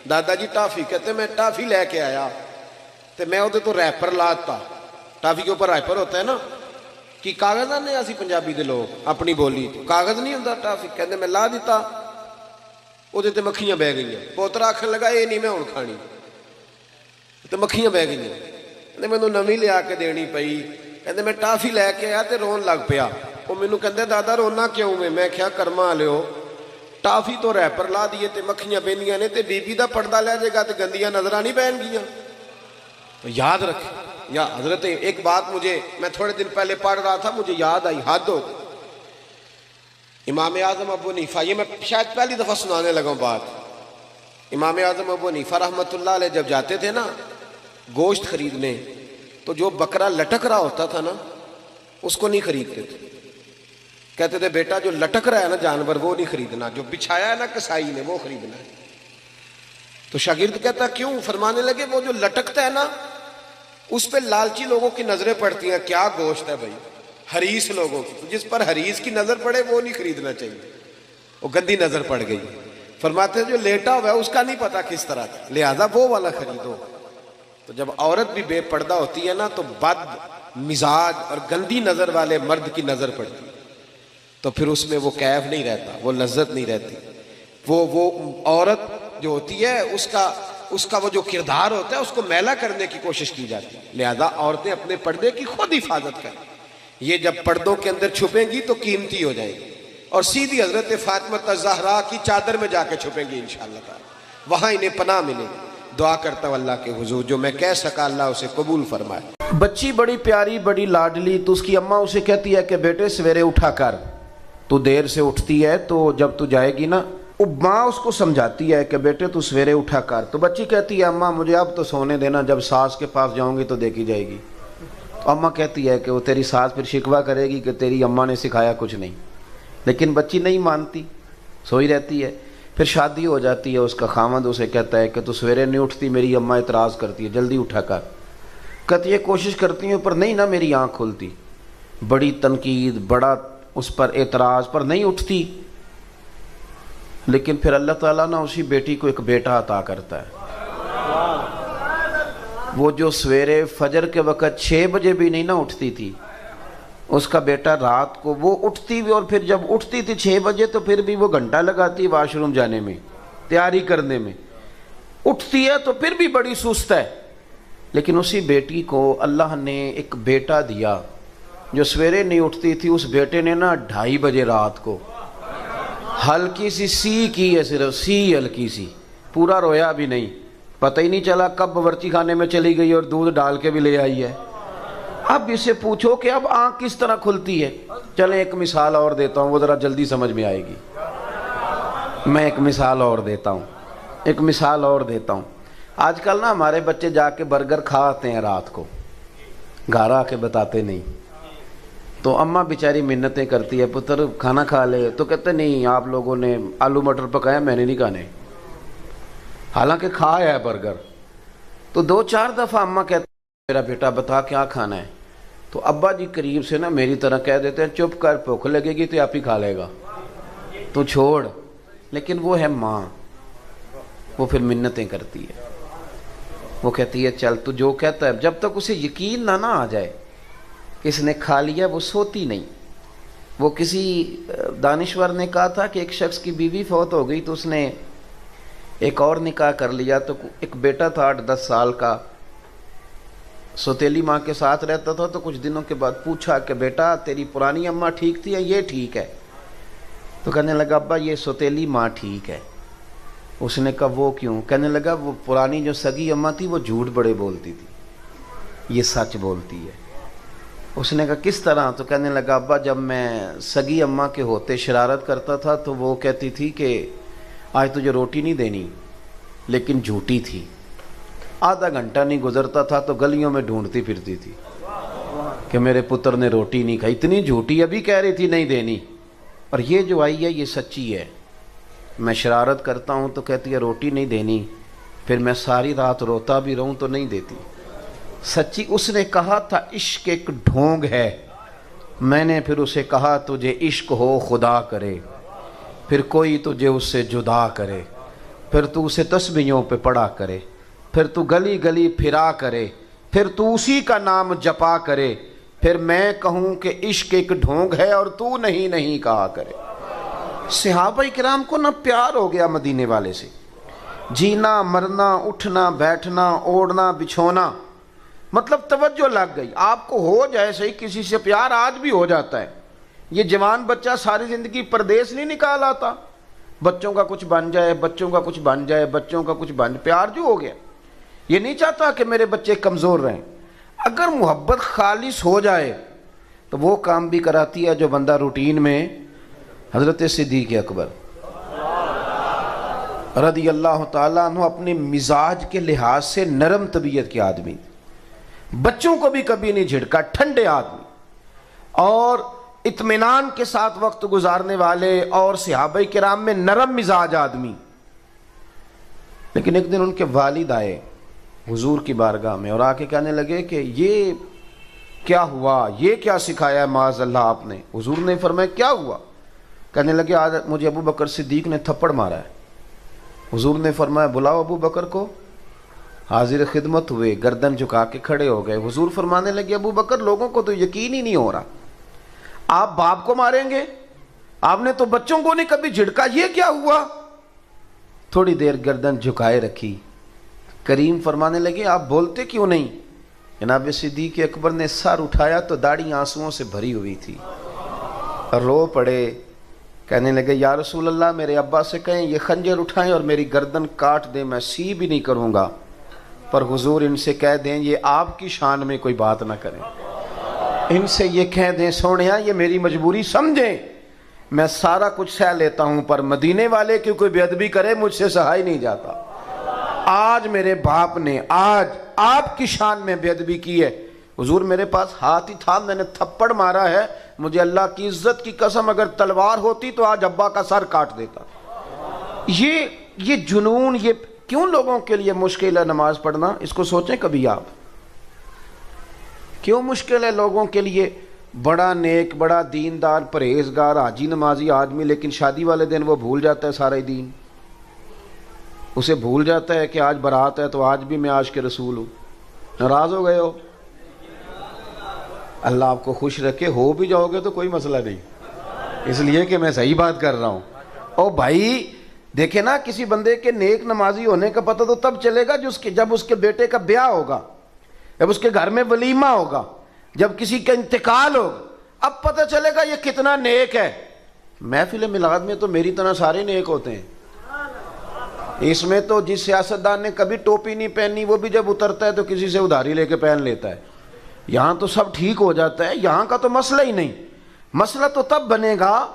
دادا جی ٹافی، کہتے میں ٹافی لے کے آیا تے میں وہ تو ریپر لاتا، ٹافی کے اوپر ریپر ہوتا ہے نا، کہ کاغذ آنے اسی پنجابی دے لوگ اپنی بولی کاغذ نہیں ہوتا ٹافی، کہندے میں لا دیتا، وہ تے مکھیاں بہ گئی ہیں۔ پوترا آکھن لگا یہ نہیں میں ہن کھانی، تے مکھیاں بہ گئی ہیں، کہندے مینوں نویں لیا کے دینی پئی، کہندے میں ٹافی لے کے آیا تے رون لگ پیا۔ وہ مینوں کہندے دادا رونا کیوں میں کہیا کرما والےو ٹافی تو ریپر لا دیے تے مکھیاں بہندیاں نے تے بی بی دا پردہ لے جائے گا تے گندیاں نظراں نہیں بہن گیاں۔ تو یاد رکھیں یا حضرت ایک بات میں تھوڑے دن پہلے پڑھ رہا تھا، مجھے یاد آئی، حد ہو گئی۔ امام اعظم ابو حنیفہ، یہ میں شاید پہلی دفعہ سنانے لگا ہوں بات۔ امام اعظم ابو حنیفہ رحمۃ اللہ علیہ جب جاتے تھے نا گوشت خریدنے، تو جو بکرا لٹک رہا ہوتا تھا نا اس کو نہیں خریدتے تھے، کہتے تھے بیٹا جو لٹک رہا ہے نا جانور وہ نہیں خریدنا، جو بچھایا ہے نا کسائی نے وہ خریدنا ہے۔ تو شاگرد کہتا کیوں؟ فرمانے لگے وہ جو لٹکتا ہے نا اس پہ لالچی لوگوں کی نظریں پڑتی ہیں، کیا گوشت ہے بھائی، حریص لوگوں کی، جس پر حریص کی نظر پڑے وہ نہیں خریدنا چاہیے، وہ گندی نظر پڑ گئی۔ فرماتے ہیں جو لیٹا ہوا ہے اس کا نہیں پتا کس طرح کا، لہذا وہ والا خریدو۔ تو جب عورت بھی بے پردہ ہوتی ہے نا تو بد مزاج اور گندی نظر والے مرد کی نظر پڑتی ہے، تو پھر اس میں وہ کیف نہیں رہتا، وہ لذت نہیں رہتی۔ وہ عورت جو ہوتی ہے اس کا وہ جو کردار ہوتا ہے اس کو میلا کرنے کی کوشش کی جاتی ہے، لہذا عورتیں اپنے پردے کی خود حفاظت کریں۔ یہ جب پردوں کے اندر چھپیں گی تو قیمتی ہو جائیں گی، اور سیدھی حضرت فاطمہ الزہرا کی چادر میں جا کے چھپیں گی انشاءاللہ تعالی، وہاں انہیں پناہ ملے گی۔ دعا کرتا ہوں اللہ کے حضور جو میں کہہ سکا اللہ اسے قبول فرمائے۔ بچی بڑی پیاری، بڑی لاڈلی، تو اس کی اماں اسے کہتی ہے کہ بیٹے سویرے اٹھا کر، تو دیر سے اٹھتی ہے تو جب تو جائے گی نا، ماں اس کو سمجھاتی ہے کہ بیٹے تو سویرے اٹھا کر، تو بچی کہتی ہے اماں مجھے اب تو سونے دینا، جب ساس کے پاس جاؤں گی تو دیکھی جائے گی۔ تو اماں کہتی ہے کہ وہ تیری ساس پھر شکوہ کرے گی کہ تیری اماں نے سکھایا کچھ نہیں، لیکن بچی نہیں مانتی، سوئی رہتی ہے۔ پھر شادی ہو جاتی ہے، اس کا خاوند اسے کہتا ہے کہ تو سویرے نہیں اٹھتی، میری اماں اعتراض کرتی ہے جلدی اٹھا کر، کہتی ہے کوشش کرتی ہوں پر نہیں نا میری آنکھ کھلتی، بڑی تنقید، بڑا اس پر اعتراض، پر نہیں اٹھتی۔ لیکن پھر اللہ تعالیٰ نا اسی بیٹی کو ایک بیٹا عطا کرتا ہے، وہ جو سویرے فجر کے وقت 6 بجے بھی نہیں نہ اٹھتی تھی، اس کا بیٹا رات کو وہ اٹھتی بھی، اور پھر جب اٹھتی تھی 6 بجے تو پھر بھی وہ گھنٹہ لگاتی واش روم جانے میں، تیاری کرنے میں، اٹھتی ہے تو پھر بھی بڑی سست ہے۔ لیکن اسی بیٹی کو اللہ نے ایک بیٹا دیا جو سویرے نہیں اٹھتی تھی، اس بیٹے نے نا 2:30 بجے رات کو ہلکی سی کی ہے، صرف سی ہلکی سی پورا رویا بھی نہیں، پتہ ہی نہیں چلا کب باورچی خانے میں چلی گئی اور دودھ ڈال کے بھی لے آئی ہے۔ اب اسے پوچھو کہ اب آنکھ کس طرح کھلتی ہے۔ چلیں ایک مثال اور دیتا ہوں، وہ ذرا جلدی سمجھ میں آئے گی۔ میں ایک مثال اور دیتا ہوں۔ آج کل نا ہمارے بچے جا کے برگر کھا آتے ہیں رات کو، گھر آ کے بتاتے نہیں، تو اماں بیچاری منتیں کرتی ہے پتر کھانا کھا لے، تو کہتے نہیں آپ لوگوں نے آلو مٹر پکایا، میں نے نہیں کھانے، حالانکہ کھایا ہے برگر۔ تو 2-4 دفعہ اماں کہتے ہیں میرا بیٹا بتا کیا کھانا ہے، تو ابا جی قریب سے نا میری طرح کہہ دیتے ہیں چپ کر، بھوک لگے گی تو آپ ہی کھا لے گا، تو چھوڑ۔ لیکن وہ ہے ماں، وہ پھر منتیں کرتی ہے، وہ کہتی ہے چل تو جو کہتا ہے، جب تک اسے یقین نہ آ جائے کہ اس نے کھا لیا وہ سوتی نہیں۔ وہ کسی دانشور نے کہا تھا کہ ایک شخص کی بیوی فوت ہو گئی تو اس نے ایک اور نکاح کر لیا، تو ایک بیٹا تھا 8-10 سال کا، سوتیلی ماں کے ساتھ رہتا تھا، تو کچھ دنوں کے بعد پوچھا کہ بیٹا تیری پرانی اماں ٹھیک تھی یا یہ ٹھیک ہے؟ تو کہنے لگا ابا یہ سوتیلی ماں ٹھیک ہے۔ اس نے کہا وہ کیوں؟ کہنے لگا وہ پرانی جو سگی اماں تھی وہ جھوٹ بڑے بولتی تھی، یہ سچ بولتی ہے۔ اس نے کہا کس طرح؟ تو کہنے لگا ابا جب میں سگی اماں کے ہوتے شرارت کرتا تھا تو وہ کہتی تھی کہ آج تجھے روٹی نہیں دینی، لیکن جھوٹی تھی، آدھا گھنٹہ نہیں گزرتا تھا تو گلیوں میں ڈھونڈتی پھرتی تھی کہ میرے پتر نے روٹی نہیں کھائی، اتنی جھوٹی، ابھی کہہ رہی تھی نہیں دینی، اور یہ جو آئی ہے یہ سچی ہے۔ میں شرارت کرتا ہوں تو کہتی ہے روٹی نہیں دینی، پھر میں ساری رات روتا بھی رہوں تو نہیں دیتی، سچی۔ اس نے کہا تھا عشق ایک ڈھونگ ہے، میں نے پھر اسے کہا تجھے عشق ہو خدا کرے، پھر کوئی تجھے اس سے جدا کرے، پھر تو اسے تسبیحوں پہ پڑھا کرے، پھر تو گلی گلی پھرا کرے، پھر تو اسی کا نام جپا کرے، پھر میں کہوں کہ عشق ایک ڈھونگ ہے اور تو نہیں کہا کرے۔ صحابہ کرام کو نہ پیار ہو گیا مدینے والے سے، جینا مرنا اٹھنا بیٹھنا اوڑھنا بچھونا، مطلب توجہ لگ گئی۔ آپ کو ہو جائے صحیح کسی سے پیار، آج بھی ہو جاتا ہے، یہ جوان بچہ ساری زندگی پردیس نہیں نکال آتا، بچوں کا کچھ بن جائے، بچوں کا کچھ بن جائے، بچوں کا کچھ بن، پیار جو ہو گیا، یہ نہیں چاہتا کہ میرے بچے کمزور رہیں۔ اگر محبت خالص ہو جائے تو وہ کام بھی کراتی ہے جو بندہ روٹین میں۔ حضرت صدیق اکبر رضی اللہ تعالیٰ عنہ اپنے مزاج کے لحاظ سے نرم طبیعت کے آدمی، بچوں کو بھی کبھی نہیں جھڑکا، ٹھنڈے آدمی اور اطمینان کے ساتھ وقت گزارنے والے، اور صحابہ کرام میں نرم مزاج آدمی۔ لیکن ایک دن ان کے والد آئے حضور کی بارگاہ میں اور آ کے کہنے لگے کہ یہ کیا ہوا، یہ کیا سکھایا ہے معاذ اللہ آپ نے؟ حضور نے فرمایا کیا ہوا؟ کہنے لگے آج مجھے ابو بکر صدیق نے تھپڑ مارا ہے۔ حضور نے فرمایا بلاؤ ابو بکر کو۔ حاضر خدمت ہوئے، گردن جھکا کے کھڑے ہو گئے۔ حضور فرمانے لگے ابو بکر لوگوں کو تو یقین ہی نہیں ہو رہا، آپ باپ کو ماریں گے؟ آپ نے تو بچوں کو نہیں کبھی جھڑکا، یہ کیا ہوا؟ تھوڑی دیر گردن جھکائے رکھی، کریم فرمانے لگے آپ بولتے کیوں نہیں؟ جناب صدیق اکبر نے سر اٹھایا تو داڑھی آنسوؤں سے بھری ہوئی تھی، رو پڑے، کہنے لگے یا رسول اللہ میرے ابا سے کہیں یہ خنجر اٹھائیں اور میری گردن کاٹ دیں، میں سی بھی نہیں کروں گا، پر حضور ان سے کہہ دیں یہ آپ کی شان میں کوئی بات نہ کریں، ان سے یہ کہہ دیں سونیا یہ میری مجبوری سمجھیں، میں سارا کچھ سہ لیتا ہوں، پر مدینے والے کی کوئی بے ادبی کرے مجھ سے سہا ہی نہیں جاتا۔ آج میرے باپ نے آج آپ کی شان میں بے ادبی کی ہے، حضور میرے پاس ہاتھ ہی تھا، میں نے تھپڑ مارا ہے، مجھے اللہ کی عزت کی قسم اگر تلوار ہوتی تو آج ابا کا سر کاٹ دیتا۔ یہ جنون، یہ کیوں لوگوں کے لیے مشکل ہے نماز پڑھنا؟ اس کو سوچیں کبھی آپ، کیوں مشکل ہے لوگوں کے لیے؟ بڑا نیک، بڑا دیندار، پرہیزگار، حاجی نمازی آدمی، لیکن شادی والے دن وہ بھول جاتا ہے سارا دین، اسے بھول جاتا ہے کہ آج برات ہے تو آج بھی میں عاشق رسول ہوں۔ ناراض ہو گئے ہو؟ اللہ آپ کو خوش رکھے، ہو بھی جاؤ گے تو کوئی مسئلہ نہیں، اس لیے کہ میں صحیح بات کر رہا ہوں۔ او بھائی دیکھیں نا، کسی بندے کے نیک نمازی ہونے کا پتہ تو تب چلے گا جب اس کے بیٹے کا بیاہ ہوگا، جب اس کے گھر میں ولیمہ ہوگا، جب کسی کا انتقال ہوگا، اب پتہ چلے گا یہ کتنا نیک ہے۔ محفل میلاد میں تو میری طرح سارے نیک ہوتے ہیں، اس میں تو جس سیاستدان نے کبھی ٹوپی نہیں پہنی وہ بھی جب اترتا ہے تو کسی سے ادھاری لے کے پہن لیتا ہے. یہاں تو سب ٹھیک ہو جاتا ہے. یہاں کا تو مسئلہ ہی نہیں. مسئلہ تو تب بنے گا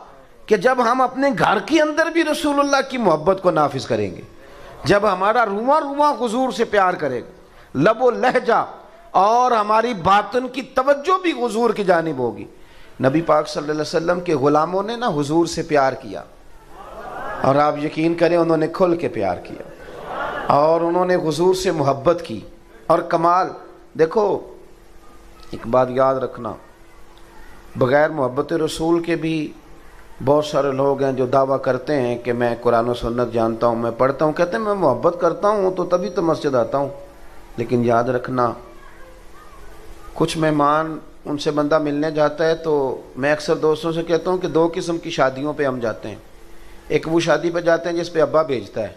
کہ جب ہم اپنے گھر کے اندر بھی رسول اللہ کی محبت کو نافذ کریں گے, جب ہمارا رواں رواں حضور سے پیار کرے گا, لب و لہجہ اور ہماری باطن کی توجہ بھی حضور کی جانب ہوگی. نبی پاک صلی اللہ علیہ وسلم کے غلاموں نے نا حضور سے پیار کیا, اور آپ یقین کریں انہوں نے کھل کے پیار کیا, اور انہوں نے حضور سے محبت کی. اور کمال دیکھو, ایک بات یاد رکھنا, بغیر محبت رسول کے بھی بہت سارے لوگ ہیں جو دعویٰ کرتے ہیں کہ میں قرآن و سنت جانتا ہوں, میں پڑھتا ہوں, کہتے ہیں میں محبت کرتا ہوں تو تبھی تو مسجد آتا ہوں. لیکن یاد رکھنا, کچھ مہمان ان سے بندہ ملنے جاتا ہے تو میں اکثر دوستوں سے کہتا ہوں کہ دو قسم کی شادیوں پہ ہم جاتے ہیں. ایک وہ شادی پہ جاتے ہیں جس پہ ابا بھیجتا ہے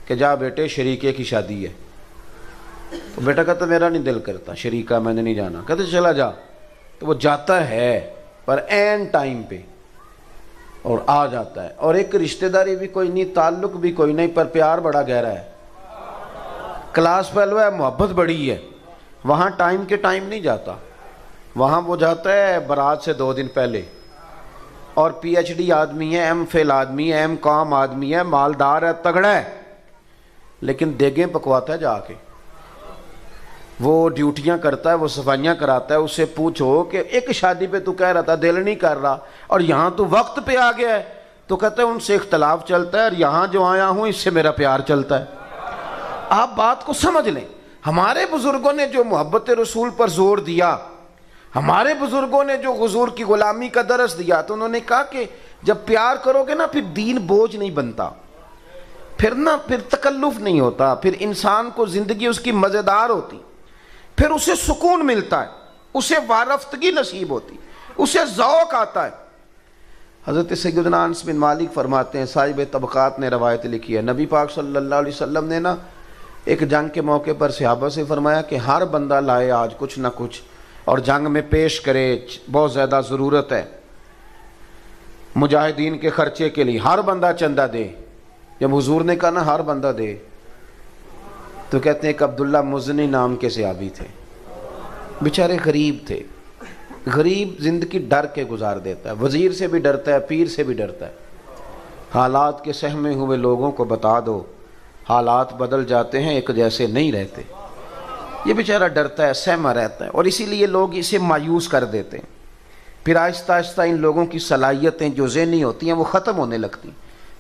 کہ جا بیٹے شریکے کی شادی ہے, تو بیٹا کہتا میرا نہیں دل کرتا شریکہ, میں نے نہیں جانا. کہتے چلا جا, تو وہ جاتا ہے پر عین ٹائم پہ اور آ جاتا ہے. اور ایک رشتہ داری بھی کوئی نہیں, تعلق بھی کوئی نہیں, پر پیار بڑا گہرا ہے, کلاس فیلو ہے, محبت بڑی ہے. وہاں ٹائم کے ٹائم نہیں جاتا, وہاں وہ جاتا ہے برات سے 2 دن پہلے, اور پی ایچ ڈی آدمی ہے, ایم فل آدمی ہے, ایم کام آدمی ہے, مالدار ہے, تگڑا ہے, لیکن دیگیں پکواتا ہے جا کے, وہ ڈیوٹیاں کرتا ہے, وہ صفائیاں کراتا ہے. اس سے پوچھو کہ ایک شادی پہ تو کہہ رہا تھا دل نہیں کر رہا, اور یہاں تو وقت پہ آ گیا ہے, تو کہتے ہیں ان سے اختلاف چلتا ہے, اور یہاں جو آیا ہوں اس سے میرا پیار چلتا ہے. آپ بات کو سمجھ لیں. ہمارے بزرگوں نے جو محبت رسول پر زور دیا, ہمارے بزرگوں نے جو حضور کی غلامی کا درس دیا, تو انہوں نے کہا کہ جب پیار کرو گے نا پھر دین بوجھ نہیں بنتا, پھر تکلف نہیں ہوتا, پھر انسان کو زندگی اس کی مزیدار ہوتی, پھر اسے سکون ملتا ہے, اسے وارفتگی نصیب ہوتی, اسے ذوق آتا ہے. حضرت سیدنا انس بن مالک فرماتے ہیں, صاحب طبقات نے روایت لکھی ہے, نبی پاک صلی اللہ علیہ وسلم نے نا ایک جنگ کے موقع پر صحابہ سے فرمایا کہ ہر بندہ لائے آج کچھ نہ کچھ, اور جنگ میں پیش کرے, بہت زیادہ ضرورت ہے مجاہدین کے خرچے کے لیے, ہر بندہ چندہ دے. جب حضور نے کہا نا ہر بندہ دے, تو کہتے ہیں کہ عبداللہ مزنی نام کے صحابی تھے, بیچارے غریب تھے. غریب زندگی ڈر کے گزار دیتا ہے, وزیر سے بھی ڈرتا ہے, پیر سے بھی ڈرتا ہے. حالات کے سہمے ہوئے لوگوں کو بتا دو, حالات بدل جاتے ہیں, ایک جیسے نہیں رہتے. یہ بیچارہ ڈرتا ہے, سہما رہتا ہے, اور اسی لیے لوگ اسے مایوس کر دیتے ہیں. پھر آہستہ آہستہ ان لوگوں کی صلاحیتیں جو ذہنی ہوتی ہیں وہ ختم ہونے لگتی.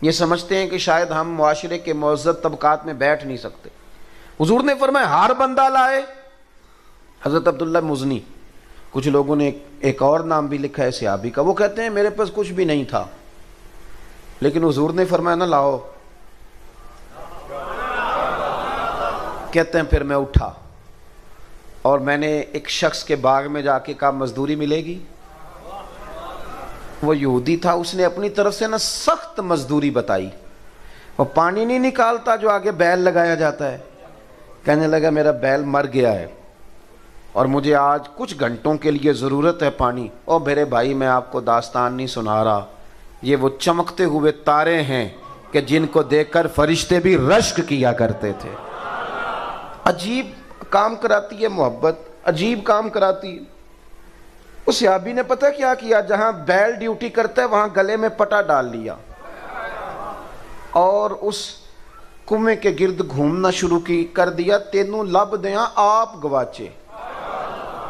یہ سمجھتے ہیں کہ شاید ہم معاشرے کے معزز طبقات میں بیٹھ نہیں سکتے. حضور نے فرمایا ہر بندہ لائے. حضرت عبداللہ مزنی, کچھ لوگوں نے ایک اور نام بھی لکھا ہے صحابی کا, وہ کہتے ہیں میرے پاس کچھ بھی نہیں تھا, لیکن حضور نے فرمایا نہ لاؤ. کہتے ہیں پھر میں اٹھا اور میں نے ایک شخص کے باغ میں جا کے کہا مزدوری ملے گی. وہ یہودی تھا, اس نے اپنی طرف سے نا سخت مزدوری بتائی. وہ پانی نہیں نکالتا جو آگے بیل لگایا جاتا ہے. کہنے لگا میرا بیل مر گیا ہے اور مجھے آج کچھ گھنٹوں کے لیے ضرورت ہے پانی. او میرے بھائی میں آپ کو داستان نہیں سنا رہا, یہ وہ چمکتے ہوئے تارے ہیں کہ جن کو دیکھ کر فرشتے بھی رشک کیا کرتے تھے. عجیب کام کراتی ہے محبت, عجیب کام کراتی ہے. اس صحابی نے پتہ کیا کیا, جہاں بیل ڈیوٹی کرتا ہے وہاں گلے میں پٹا ڈال لیا اور اس کنویں کے گرد گھومنا شروع کر دیا. تینوں لب دیاں آپ گواچے,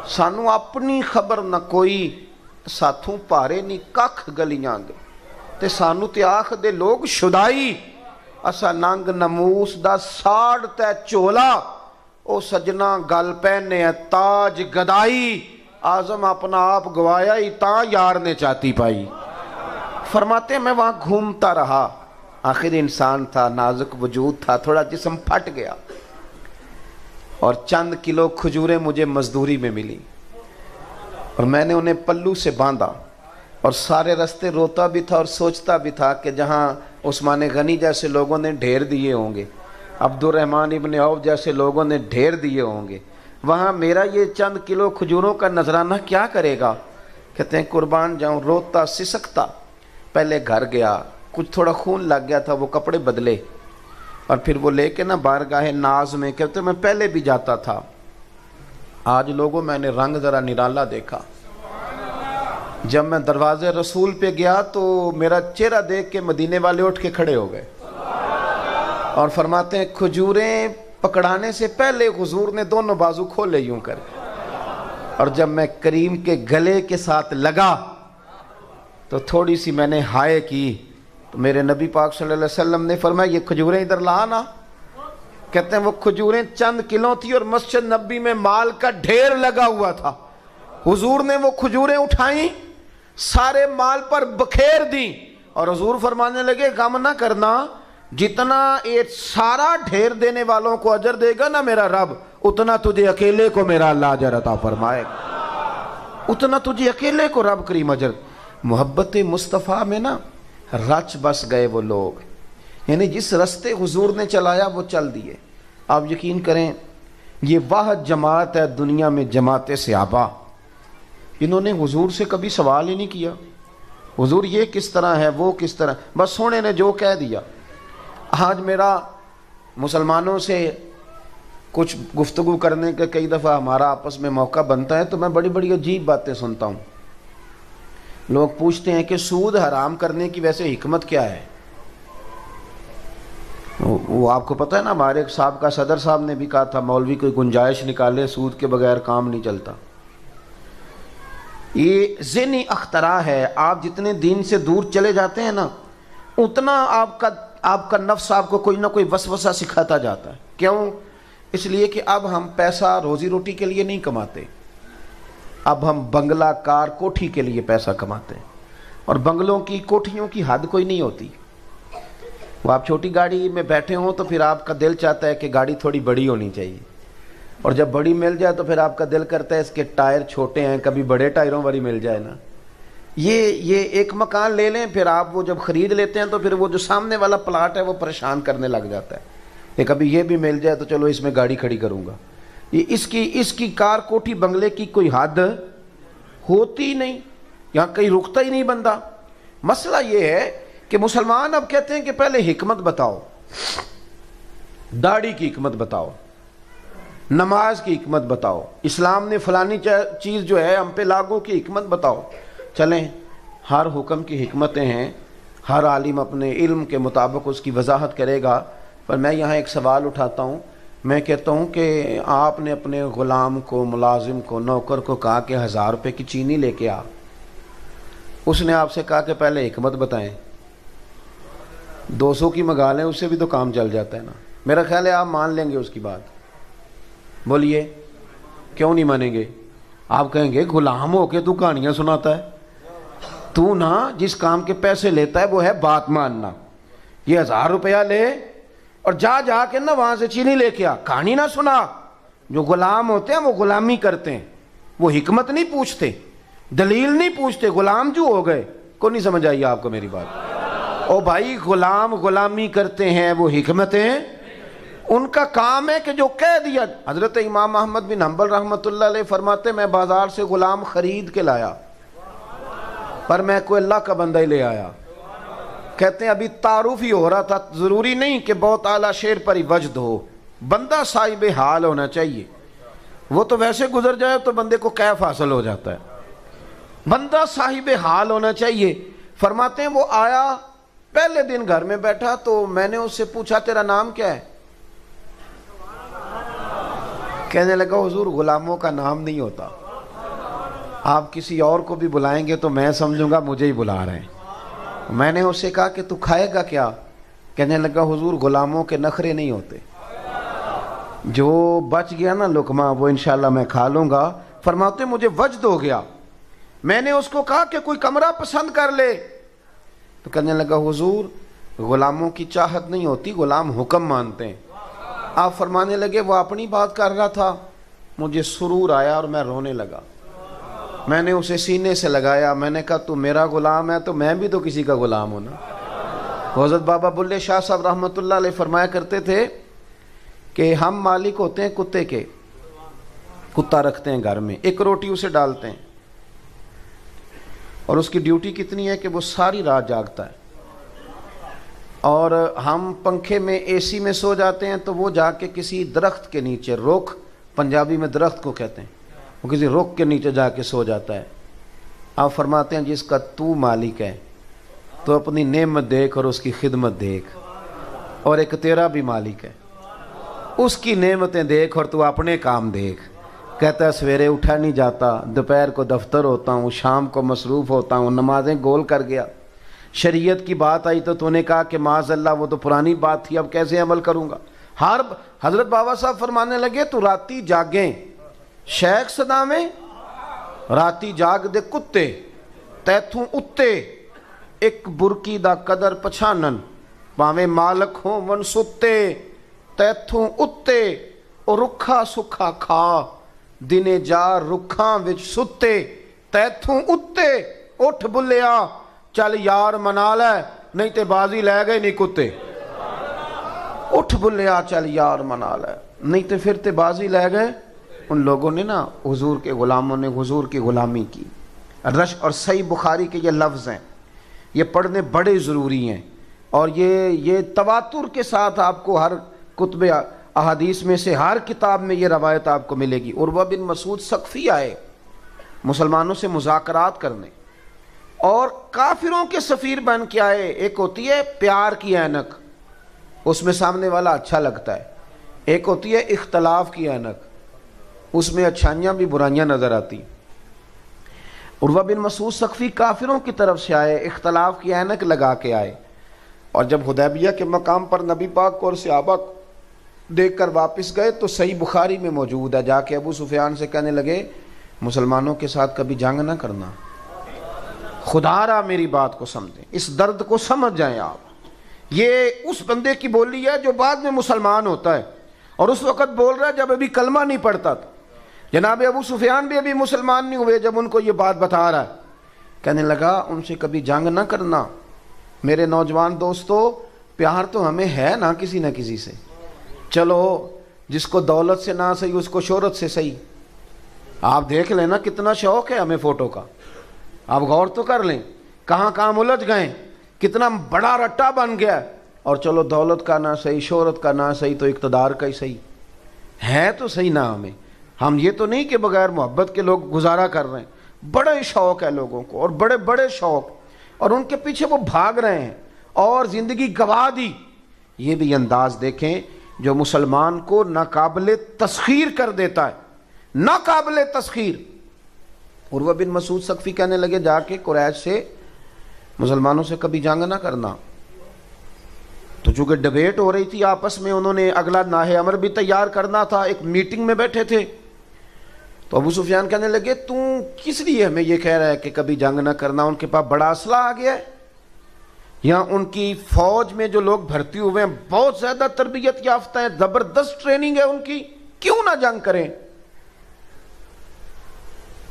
سانو اپنی خبر نہ کوئی, ساتھوں پارے نہیں ککھ گلیاں دے, تے سانو تے آخ دے لوگ شدائی, اسا ننگ نموس دا ساڑ تے چولا, او سجنا گل پہنے تاج گدائی, آزم اپنا آپ گوایا ہی تاں یار نے چاہتی پائی. فرماتے ہیں میں وہاں گھومتا رہا, آخر انسان تھا, نازک وجود تھا, تھوڑا جسم پھٹ گیا, اور چند کلو کھجوریں مجھے مزدوری میں ملی, اور میں نے انہیں پلو سے باندھا, اور سارے رستے روتا بھی تھا اور سوچتا بھی تھا کہ جہاں عثمان غنی جیسے لوگوں نے ڈھیر دیے ہوں گے, عبد الرحمن ابن عوف جیسے لوگوں نے ڈھیر دیے ہوں گے, وہاں میرا یہ چند کلو کھجوروں کا نذرانہ کیا کرے گا. کہتے ہیں قربان جاؤں, روتا سسکتا پہلے گھر گیا, کچھ تھوڑا خون لگ گیا تھا, وہ کپڑے بدلے, اور پھر وہ لے کے نا بارگاہ ناز میں کہتے میں پہلے بھی جاتا تھا، آج لوگوں میں نے رنگ ذرا نرالا دیکھا۔ جب میں دروازے رسول پہ گیا تو میرا چہرہ دیکھ کے مدینے والے اٹھ کے کھڑے ہو گئے اور فرماتے ہیں کھجوریں پکڑانے سے پہلے حضور نے دونوں بازو کھولے یوں کر کے، اور جب میں کریم کے گلے کے ساتھ لگا تو تھوڑی سی میں نے ہائے کی تو میرے نبی پاک صلی اللہ علیہ وسلم نے فرمایا یہ کھجوریں ادھر لا نا۔ کہتے ہیں وہ کھجوریں چند کلو تھی اور مسجد نبی میں مال کا ڈھیر لگا ہوا تھا، حضور نے وہ کھجوریں اٹھائیں سارے مال پر بکھیر دیں اور حضور فرمانے لگے غم نہ کرنا، جتنا یہ سارا ڈھیر دینے والوں کو اجر دے گا نا میرا رب، اتنا تجھے اکیلے کو میرا اللہ اجر عطا فرمائے گا، اتنا تجھے اکیلے کو رب کریم اجر۔ محبت مصطفیٰ میں نا رچ بس گئے وہ لوگ، یعنی جس رستے حضور نے چلایا وہ چل دیے۔ آپ یقین کریں یہ واحد جماعت ہے دنیا میں جماعت صحابہ، انہوں نے حضور سے کبھی سوال ہی نہیں کیا حضور یہ کس طرح ہے وہ کس طرح، بس سونے نے جو کہہ دیا۔ آج میرا مسلمانوں سے کچھ گفتگو کرنے کا کئی دفعہ ہمارا آپس میں موقع بنتا ہے تو میں بڑی بڑی عجیب باتیں سنتا ہوں۔ لوگ پوچھتے ہیں کہ سود حرام کرنے کی ویسے حکمت کیا ہے؟ وہ آپ کو پتہ ہے نا، ہمارے صاحب کا صدر صاحب نے بھی کہا تھا مولوی کوئی گنجائش نکالے، سود کے بغیر کام نہیں چلتا۔ یہ ذہنی اختراع ہے، آپ جتنے دین سے دور چلے جاتے ہیں نا اتنا آپ کا نفس آپ کو کوئی نہ کوئی وسوسہ سکھاتا جاتا ہے۔ کیوں؟ اس لیے کہ اب ہم پیسہ روزی روٹی کے لیے نہیں کماتے، اب ہم بنگلہ کار کوٹھی کے لیے پیسہ کماتے ہیں، اور بنگلوں کی کوٹھیوں کی حد کوئی نہیں ہوتی۔ وہ آپ چھوٹی گاڑی میں بیٹھے ہوں تو پھر آپ کا دل چاہتا ہے کہ گاڑی تھوڑی بڑی ہونی چاہیے، اور جب بڑی مل جائے تو پھر آپ کا دل کرتا ہے اس کے ٹائر چھوٹے ہیں، کبھی بڑے ٹائروں والی مل جائے نا۔ یہ ایک مکان لے لیں، پھر آپ وہ جب خرید لیتے ہیں تو پھر وہ جو سامنے والا پلاٹ ہے وہ پریشان کرنے لگ جاتا ہے کہ کبھی یہ بھی مل جائے تو چلو اس میں گاڑی کھڑی کروں گا۔ یہ اس کی کار کوٹھی بنگلے کی کوئی حد ہوتی نہیں، یہاں کہیں رکتا ہی نہیں بندہ۔ مسئلہ یہ ہے کہ مسلمان اب کہتے ہیں کہ پہلے حکمت بتاؤ، داڑھی کی حکمت بتاؤ، نماز کی حکمت بتاؤ، اسلام نے فلانی چیز جو ہے ہم پہ لاگو کی حکمت بتاؤ۔ چلیں ہر حکم کی حکمتیں ہیں، ہر عالم اپنے علم کے مطابق اس کی وضاحت کرے گا، پر میں یہاں ایک سوال اٹھاتا ہوں۔ میں کہتا ہوں کہ آپ نے اپنے غلام کو، ملازم کو، نوکر کو کہا کہ 1000 روپے کی چینی لے کے آ، اس نے آپ سے کہا کہ پہلے حکمت بتائیں، 200 کی منگا لیں، اس سے بھی تو کام چل جاتا ہے نا۔ میرا خیال ہے آپ مان لیں گے اس کی بات، بولیے کیوں نہیں مانیں گے؟ آپ کہیں گے غلام ہو کے تو کہانیاں سناتا ہے، تو نا جس کام کے پیسے لیتا ہے وہ ہے بات ماننا۔ یہ 1000 روپیہ لے اور جا کے نا وہاں سے چینی لے کے آ، کہانی نہ سنا۔ جو غلام ہوتے ہیں وہ غلامی کرتے ہیں، وہ حکمت نہیں پوچھتے، دلیل نہیں پوچھتے، غلام جو ہو گئے۔ کو نہیں سمجھ آئی آپ کو میری بات؟ او بھائی غلام غلامی کرتے ہیں، وہ حکمتیں ان کا کام ہے کہ جو کہہ دیا۔ حضرت امام احمد بن حنبل رحمۃ اللہ علیہ فرماتے میں بازار سے غلام خرید کے لایا، پر میں کوئی اللہ کا بندہ ہی لے آیا۔ کہتے ہیں ابھی تعارف ہی ہو رہا تھا، ضروری نہیں کہ بہت اعلیٰ شعر پر ہی وجد ہو، بندہ صاحب حال ہونا چاہیے۔ وہ تو ویسے گزر جائے تو بندے کو کیف حاصل ہو جاتا ہے، بندہ صاحب حال ہونا چاہیے۔ فرماتے ہیں وہ آیا، پہلے دن گھر میں بیٹھا تو میں نے اس سے پوچھا تیرا نام کیا ہے؟ کہنے لگا حضور غلاموں کا نام نہیں ہوتا، آپ کسی اور کو بھی بلائیں گے تو میں سمجھوں گا مجھے ہی بلا رہے ہیں۔ میں نے اس سے کہا کہ تو کھائے گا کیا؟ کہنے لگا حضور غلاموں کے نخرے نہیں ہوتے، جو بچ گیا نا لقمہ وہ انشاءاللہ میں کھا لوں گا۔ فرماتے مجھے وجد ہو گیا، میں نے اس کو کہا کہ کوئی کمرہ پسند کر لے، تو کہنے لگا حضور غلاموں کی چاہت نہیں ہوتی، غلام حکم مانتے ہیں۔ آپ فرمانے لگے وہ اپنی بات کر رہا تھا، مجھے سرور آیا اور میں رونے لگا۔ میں نے اسے سینے سے لگایا، میں نے کہا تو میرا غلام ہے تو میں بھی تو کسی کا غلام ہوں نا۔ حضرت بابا بلے شاہ صاحب رحمۃ اللہ علیہ فرمایا کرتے تھے کہ ہم مالک ہوتے ہیں کتے کے، کتا رکھتے ہیں گھر میں، ایک روٹی اسے ڈالتے ہیں اور اس کی ڈیوٹی کتنی ہے کہ وہ ساری رات جاگتا ہے، اور ہم پنکھے میں اے سی میں سو جاتے ہیں تو وہ جا کے کسی درخت کے نیچے، رخ پنجابی میں درخت کو کہتے ہیں، وہ کسی رخ کے نیچے جا کے سو جاتا ہے۔ آپ فرماتے ہیں جس کا تو مالک ہے تو اپنی نعمت دیکھ اور اس کی خدمت دیکھ، اور ایک تیرا بھی مالک ہے، اس کی نعمتیں دیکھ اور تو اپنے کام دیکھ۔ کہتا ہے سویرے اٹھا نہیں جاتا، دوپہر کو دفتر ہوتا ہوں، شام کو مصروف ہوتا ہوں، نمازیں گول کر گیا، شریعت کی بات آئی تو نے کہا کہ معاذ اللہ وہ تو پرانی بات تھی، اب کیسے عمل کروں گا۔ حضرت بابا صاحب فرمانے لگے تو راتی جاگیں شیخ صدامیں، راتی جاگ دے کتے تیتھوں اتے، ایک برکی دا قدر پچھانن، پاویں مالک ہوں ون ستے، تیتھوں اتے او رکھا سکھا کھا، دنے جا رکھاں وچ ستے، تیتھوں اتے اٹھ بلیا چل یار منا لے، نہیں تے بازی لے گئے نہیں کتے۔ اٹھ بلیا چل یار منا لے، نہیں تے پھر تے بازی لے گئے۔ ان لوگوں نے نا حضور کے غلاموں نے حضور کی غلامی کی۔ رش اور صحیح بخاری کے یہ لفظ ہیں، یہ پڑھنے بڑے ضروری ہیں، اور یہ تواتر کے ساتھ آپ کو ہر کتب احادیث میں سے ہر کتاب میں یہ روایت آپ کو ملے گی۔ عروہ بن مسعود ثقفی آئے مسلمانوں سے مذاکرات کرنے، اور کافروں کے سفیر بن کے آئے۔ ایک ہوتی ہے پیار کی اینک، اس میں سامنے والا اچھا لگتا ہے، ایک ہوتی ہے اختلاف کی اینک، اس میں اچھائیاں بھی برائیاں نظر آتی۔ عروہ بن مسعود ثقفی کافروں کی طرف سے آئے، اختلاف کی اینک لگا کے آئے، اور جب حدیبیہ کے مقام پر نبی پاک کو اور صحابہ دیکھ کر واپس گئے تو صحیح بخاری میں موجود ہے، جا کے ابو سفیان سے کہنے لگے مسلمانوں کے ساتھ کبھی جنگ نہ کرنا، خدا را میری بات کو سمجھیں، اس درد کو سمجھ جائیں آپ۔ یہ اس بندے کی بولی ہے جو بعد میں مسلمان ہوتا ہے، اور اس وقت بول رہا ہے جب ابھی کلمہ نہیں پڑھتا تھا۔ جناب ابو سفیان بھی ابھی مسلمان نہیں ہوئے جب ان کو یہ بات بتا رہا ہے، کہنے لگا ان سے کبھی جنگ نہ کرنا۔ میرے نوجوان دوستو، پیار تو ہمیں ہے نا کسی نہ کسی سے، چلو جس کو دولت سے نہ صحیح اس کو شہرت سے صحیح۔ آپ دیکھ لیں نا کتنا شوق ہے ہمیں فوٹو کا، آپ غور تو کر لیں کہاں کہاں الجھ گئے، کتنا بڑا رٹا بن گیا، اور چلو دولت کا نہ صحیح، شہرت کا نہ صحیح تو اقتدار کا ہی صحیح ہے تو صحیح نہ ہمیں۔ ہم یہ تو نہیں کہ بغیر محبت کے لوگ گزارا کر رہے ہیں، بڑے شوق ہے لوگوں کو، اور بڑے بڑے شوق، اور ان کے پیچھے وہ بھاگ رہے ہیں اور زندگی گوا دی۔ یہ بھی انداز دیکھیں جو مسلمان کو ناقابل تسخیر کر دیتا ہے، ناقابل تسخیر۔ عروہ بن مسعود ثقفی کہنے لگے جا کے قریش سے مسلمانوں سے کبھی جنگ نہ کرنا۔ تو چونکہ ڈبیٹ ہو رہی تھی آپس میں، انہوں نے اگلا ناہے امر بھی تیار کرنا تھا، ایک میٹنگ میں بیٹھے تھے، تو ابو سفیان کہنے لگے تو کس لیے ہمیں یہ کہہ رہا ہے کہ کبھی جنگ نہ کرنا؟ ان کے پاس بڑا اسلحہ آ گیا ہے، یہاں ان کی فوج میں جو لوگ بھرتی ہوئے ہیں بہت زیادہ تربیت یافتہ ہیں، زبردست ٹریننگ ہے ان کی، کیوں نہ جنگ کریں؟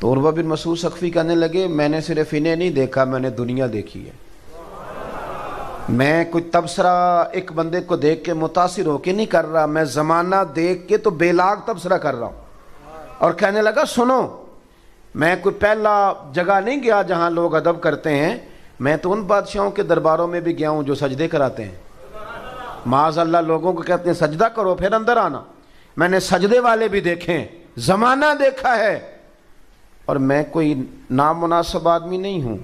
تو عروہ بن مسعود ثقفی کہنے لگے میں نے صرف انہیں نہیں دیکھا، میں نے دنیا دیکھی ہے، میں کوئی تبصرہ ایک بندے کو دیکھ کے متاثر ہو کے نہیں کر رہا، میں زمانہ دیکھ کے تو بے لاگ تبصرہ کر رہا ہوں۔ اور کہنے لگا سنو، میں کوئی پہلا جگہ نہیں گیا جہاں لوگ ادب کرتے ہیں، میں تو ان بادشاہوں کے درباروں میں بھی گیا ہوں جو سجدے کراتے ہیں، معاذ اللہ لوگوں کو کہتے ہیں سجدہ کرو پھر اندر آنا، میں نے سجدے والے بھی دیکھے ہیں، زمانہ دیکھا ہے، اور میں کوئی نامناسب آدمی نہیں ہوں،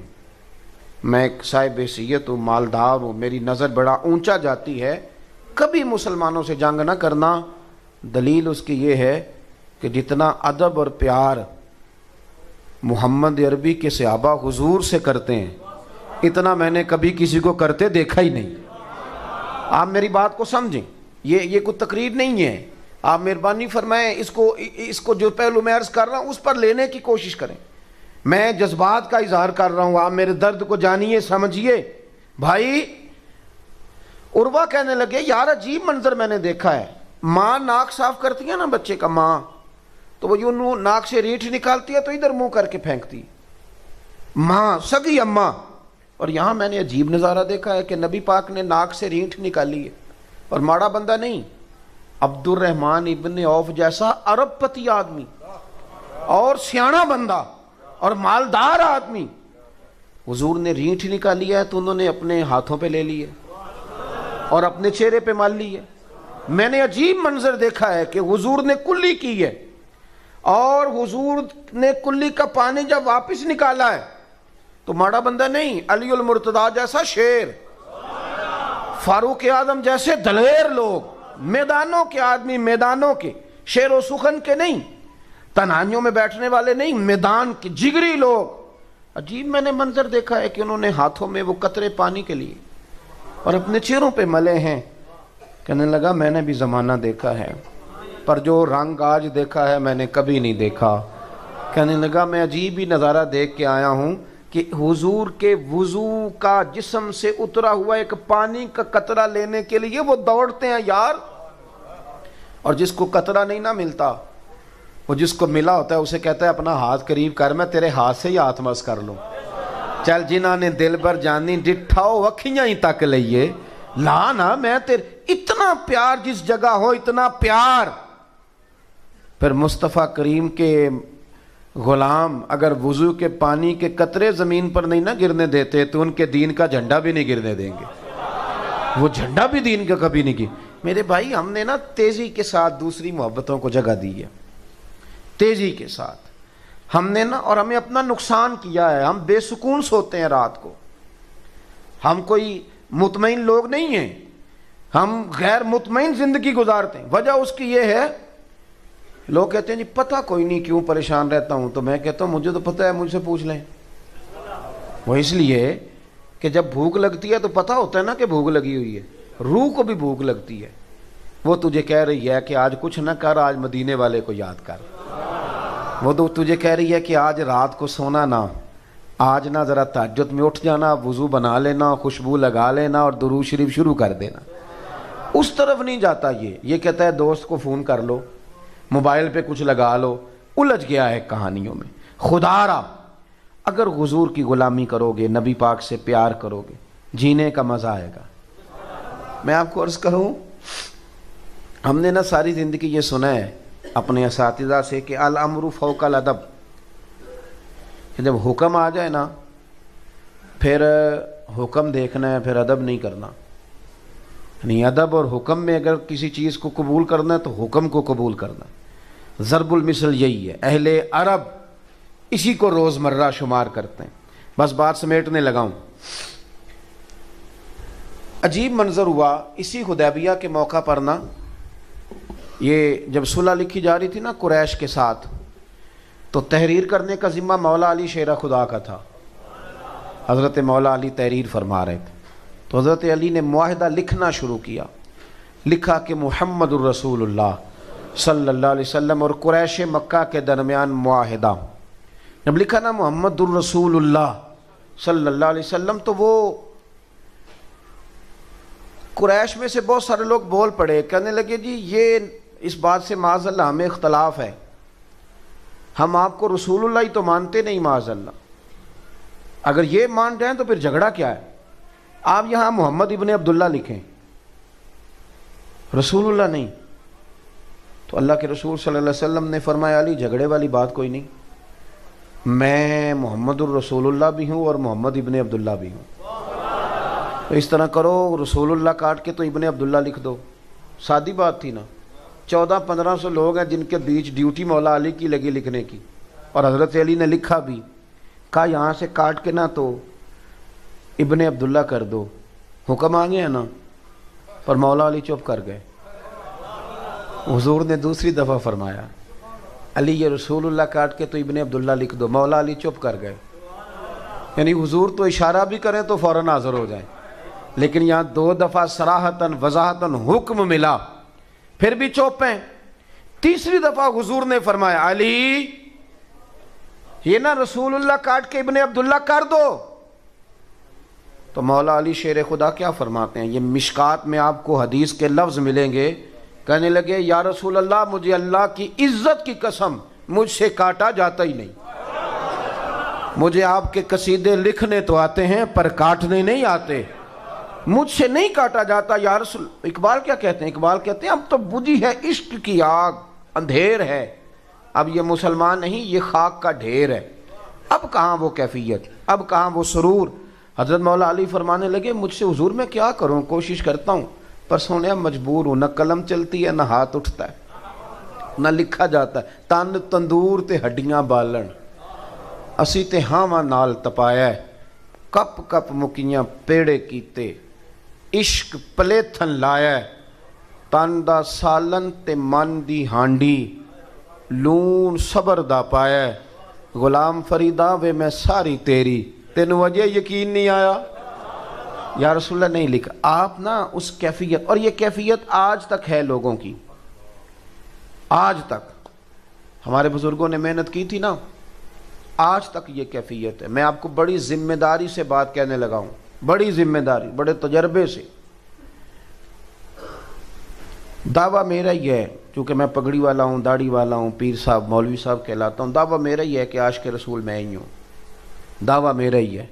میں ایک صاحب حیثیت ہوں، مالدار ہوں، میری نظر بڑا اونچا جاتی ہے، کبھی مسلمانوں سے جنگ نہ کرنا۔ دلیل اس کی یہ ہے کہ جتنا ادب اور پیار محمد عربی کے صحابہ حضور سے کرتے ہیں اتنا میں نے کبھی کسی کو کرتے دیکھا ہی نہیں۔ آپ میری بات کو سمجھیں، یہ کوئی تقریر نہیں ہے، آپ مہربانی فرمائیں اس کو جو پہلو میں عرض کر رہا ہوں اس پر لینے کی کوشش کریں، میں جذبات کا اظہار کر رہا ہوں، آپ میرے درد کو جانیے سمجھیے۔ بھائی عروہ کہنے لگے یار عجیب منظر میں نے دیکھا ہے، ماں ناک صاف کرتی ہے نا بچے کا، ماں تو وہ یوں ناک سے ریٹھ نکالتی ہے تو ادھر منہ کر کے پھینکتی، ماں سگی اماں، اور یہاں میں نے عجیب نظارہ دیکھا ہے کہ نبی پاک نے ناک سے ریٹھ نکالی ہے، اور ماڑا بندہ نہیں، عبد الرحمن ابن عوف جیسا عرب پتی آدمی اور سیاںا بندہ اور مالدار آدمی، حضور نے ریٹھ نکالی ہے تو انہوں نے اپنے ہاتھوں پہ لے لی ہے، اور اپنے چہرے پہ مال لی ہے۔ میں نے عجیب منظر دیکھا ہے کہ حضور نے کلی کی ہے، اور حضور نے کلی کا پانی جب واپس نکالا ہے تو ماڑا بندہ نہیں، علی المرتضیٰ جیسا شیر، فاروق اعظم جیسے دلیر لوگ، میدانوں کے آدمی، میدانوں کے، شیر و سخن کے نہیں، تنہائیوں میں بیٹھنے والے نہیں، میدان کے جگری لوگ۔ عجیب میں نے منظر دیکھا ہے کہ انہوں نے ہاتھوں میں وہ قطرے پانی کے لیے اور اپنے چہروں پہ ملے ہیں۔ کہنے لگا میں نے بھی زمانہ دیکھا ہے، پر جو رنگ آج دیکھا ہے میں نے کبھی نہیں دیکھا۔ کہنے لگا میں عجیب ہی نظارہ دیکھ کے آیا ہوں کہ حضور کے وضو کا جسم سے اترا ہوا ایک پانی کا قطرہ لینے کے لیے وہ دوڑتے ہیں یار، اور جس کو قطرہ نہیں نہ ملتا، وہ جس کو ملا ہوتا ہے اسے کہتا ہے اپنا ہاتھ قریب کر، میں تیرے ہاتھ سے ہی ہاتھ مس کر لوں۔ چل جنہاں نے دل بر جانی ڈٹھاؤ وکھیاں ہی تک لئیے، لا نا میں تیرے، اتنا پیار جس جگہ ہو، اتنا پیار۔ پھر مصطفیٰ کریم کے غلام اگر وضو کے پانی کے قطرے زمین پر نہیں نہ گرنے دیتے تو ان کے دین کا جھنڈا بھی نہیں گرنے دیں گے، وہ جھنڈا بھی دین کا کبھی نہیں گر۔ میرے بھائی ہم نے نا تیزی کے ساتھ دوسری محبتوں کو جگہ دی ہے، تیزی کے ساتھ ہم نے نا، اور ہمیں اپنا نقصان کیا ہے۔ ہم بے سکون سوتے ہیں رات کو، ہم کوئی مطمئن لوگ نہیں ہیں، ہم غیر مطمئن زندگی گزارتے ہیں۔ وجہ اس کی یہ ہے، لوگ کہتے ہیں جی پتہ کوئی نہیں کیوں پریشان رہتا ہوں، تو میں کہتا ہوں مجھے تو پتہ ہے، مجھ سے پوچھ لیں۔ وہ اس لیے کہ جب بھوک لگتی ہے تو پتہ ہوتا ہے نا کہ بھوک لگی ہوئی ہے، روح کو بھی بھوک لگتی ہے، وہ تجھے کہہ رہی ہے کہ آج کچھ نہ کر، آج مدینے والے کو یاد کر۔ وہ تو تجھے کہہ رہی ہے کہ آج رات کو سونا نہ، آج نہ ذرا تہجد میں اٹھ جانا، وضو بنا لینا، خوشبو لگا لینا اور درود شریف شروع کر دینا۔ اس طرف نہیں جاتا یہ کہتا ہے دوست کو فون کر لو، موبائل پہ کچھ لگا لو، الجھ گیا ہے کہانیوں میں۔ خدا را اگر حضور کی غلامی کرو گے، نبی پاک سے پیار کرو گے، جینے کا مزہ آئے گا۔ میں آپ کو عرض کروں، ہم نے نا ساری زندگی یہ سنا ہے اپنے اساتذہ سے کہ الامر فوق الادب، کہ جب حکم آ جائے نا پھر حکم دیکھنا ہے، پھر ادب نہیں کرنا۔ یعنی ادب اور حکم میں اگر کسی چیز کو قبول کرنا ہے تو حکم کو قبول کرنا۔ ضرب المثل یہی ہے، اہل عرب اسی کو روزمرہ شمار کرتے ہیں۔ بس بات سمیٹنے لگا ہوں۔ عجیب منظر ہوا اسی حدیبیہ کے موقع پر نا، یہ جب صلح لکھی جا رہی تھی نا قریش کے ساتھ، تو تحریر کرنے کا ذمہ مولا علی شیر خدا کا تھا۔ حضرت مولا علی تحریر فرما رہے تھے، تو حضرت علی نے معاہدہ لکھنا شروع کیا۔ لکھا کہ محمد الرسول اللہ صلی اللہ علیہ وسلم اور قریش مکہ کے درمیان معاہدہ۔ جب لکھا نا محمد الرسول اللہ صلی اللہ علیہ وسلم، تو وہ قریش میں سے بہت سارے لوگ بول پڑے، کہنے لگے جی یہ اس بات سے معاذ اللہ ہمیں اختلاف ہے، ہم آپ کو رسول اللہ ہی تو مانتے نہیں، معاذ اللہ، اگر یہ مان رہے ہیں تو پھر جھگڑا کیا ہے؟ آپ یہاں محمد ابن عبداللہ لکھیں، رسول اللہ نہیں۔ تو اللہ کے رسول صلی اللہ علیہ وسلم نے فرمایا علی جھگڑے والی بات کوئی نہیں، میں محمد الرسول اللہ بھی ہوں اور محمد ابن عبداللہ بھی ہوں، تو اس طرح کرو رسول اللہ کاٹ کے تو ابن عبداللہ لکھ دو۔ سادی بات تھی نا، 1400-1500 لوگ ہیں جن کے بیچ ڈیوٹی مولا علی کی لگی لکھنے کی، اور حضرت علی نے لکھا بھی، کہا یہاں سے کاٹ کے نا تو ابن عبداللہ کر دو۔ حکم آ گیا نا، پر مولا علی چپ کر گئے۔ حضور نے دوسری دفعہ فرمایا علی یہ رسول اللہ کاٹ کے تو ابن عبداللہ لکھ دو، مولا علی چپ کر گئے۔ یعنی حضور تو اشارہ بھی کریں تو فوراً حاضر ہو جائیں، لیکن یہاں 2 دفعہ صراحتاً وضاحتاً حکم ملا، پھر بھی چپ ہیں۔ تیسری دفعہ حضور نے فرمایا علی یہ نا رسول اللہ کاٹ کے ابن عبداللہ کر دو۔ تو مولا علی شیر خدا کیا فرماتے ہیں، یہ مشکات میں آپ کو حدیث کے لفظ ملیں گے، کہنے لگے یا رسول اللہ مجھے اللہ کی عزت کی قسم مجھ سے کاٹا جاتا ہی نہیں، مجھے آپ کے قصیدے لکھنے تو آتے ہیں پر کاٹنے نہیں آتے، مجھ سے نہیں کاٹا جاتا یا رسول۔ اقبال کیا کہتے ہیں؟ اقبال کہتے ہیں اب تو بجھی ہے عشق کی آگ، اندھیر ہے، اب یہ مسلمان نہیں یہ خاک کا ڈھیر ہے، اب کہاں وہ کیفیت، اب کہاں وہ سرور۔ حضرت مولا علی فرمانے لگے مجھ سے حضور میں کیا کروں، کوشش کرتا ہوں پر سونے مجبور ہوں، نہ قلم چلتی ہے نہ ہاتھ اٹھتا ہے نہ لکھا جاتا ہے، تن تندور تے ہڈیاں بالن، اسی تے ہاواں نال تپایا ہے، کپ کپ مکیاں پیڑے کیتے، عشق پلیتھن لایا ہے، تن دا سالن تے من دی ہانڈی، لون صبر دا پایا ہے، غلام فریدا وے میں ساری تیری، تینوں وجہ یقین نہیں آیا؟ یا رسول اللہ نہیں لکھا۔ آپ نا اس کیفیت، اور یہ کیفیت آج تک ہے لوگوں کی، آج تک ہمارے بزرگوں نے محنت کی تھی نا، آج تک یہ کیفیت ہے۔ میں آپ کو بڑی ذمہ داری سے بات کہنے لگا ہوں، بڑی ذمہ داری، بڑے تجربے سے۔ دعویٰ میرا ہی ہے، کیونکہ میں پگڑی والا ہوں، داڑھی والا ہوں، پیر صاحب مولوی صاحب کہلاتا ہوں، دعویٰ میرا ہی ہے کہ عاشق رسول میں ہی ہوں، دعویٰ میرا ہی ہے،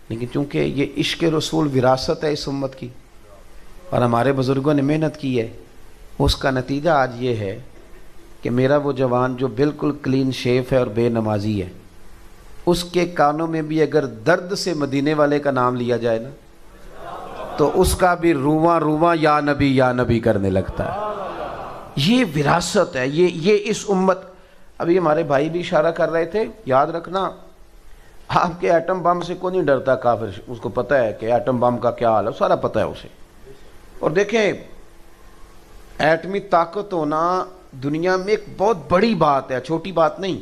لیکن چونکہ یہ عشق رسول وراثت ہے اس امت کی اور ہمارے بزرگوں نے محنت کی ہے، اس کا نتیجہ آج یہ ہے کہ میرا وہ جوان جو بالکل کلین شیف ہے اور بے نمازی ہے، اس کے کانوں میں بھی اگر درد سے مدینے والے کا نام لیا جائے نا تو اس کا بھی رواں رواں یا نبی کرنے لگتا ہے۔ یہ وراثت ہے، یہ اس امت۔ ابھی ہمارے بھائی بھی اشارہ کر رہے تھے، یاد رکھنا آپ کے ایٹم بم سے کوئی نہیں ڈرتا کافر، اس کو پتہ ہے کہ ایٹم بم کا کیا حال ہے، سارا پتہ ہے اسے۔ اور دیکھیں ایٹمی طاقت ہونا دنیا میں ایک بہت بڑی بات ہے، چھوٹی بات نہیں،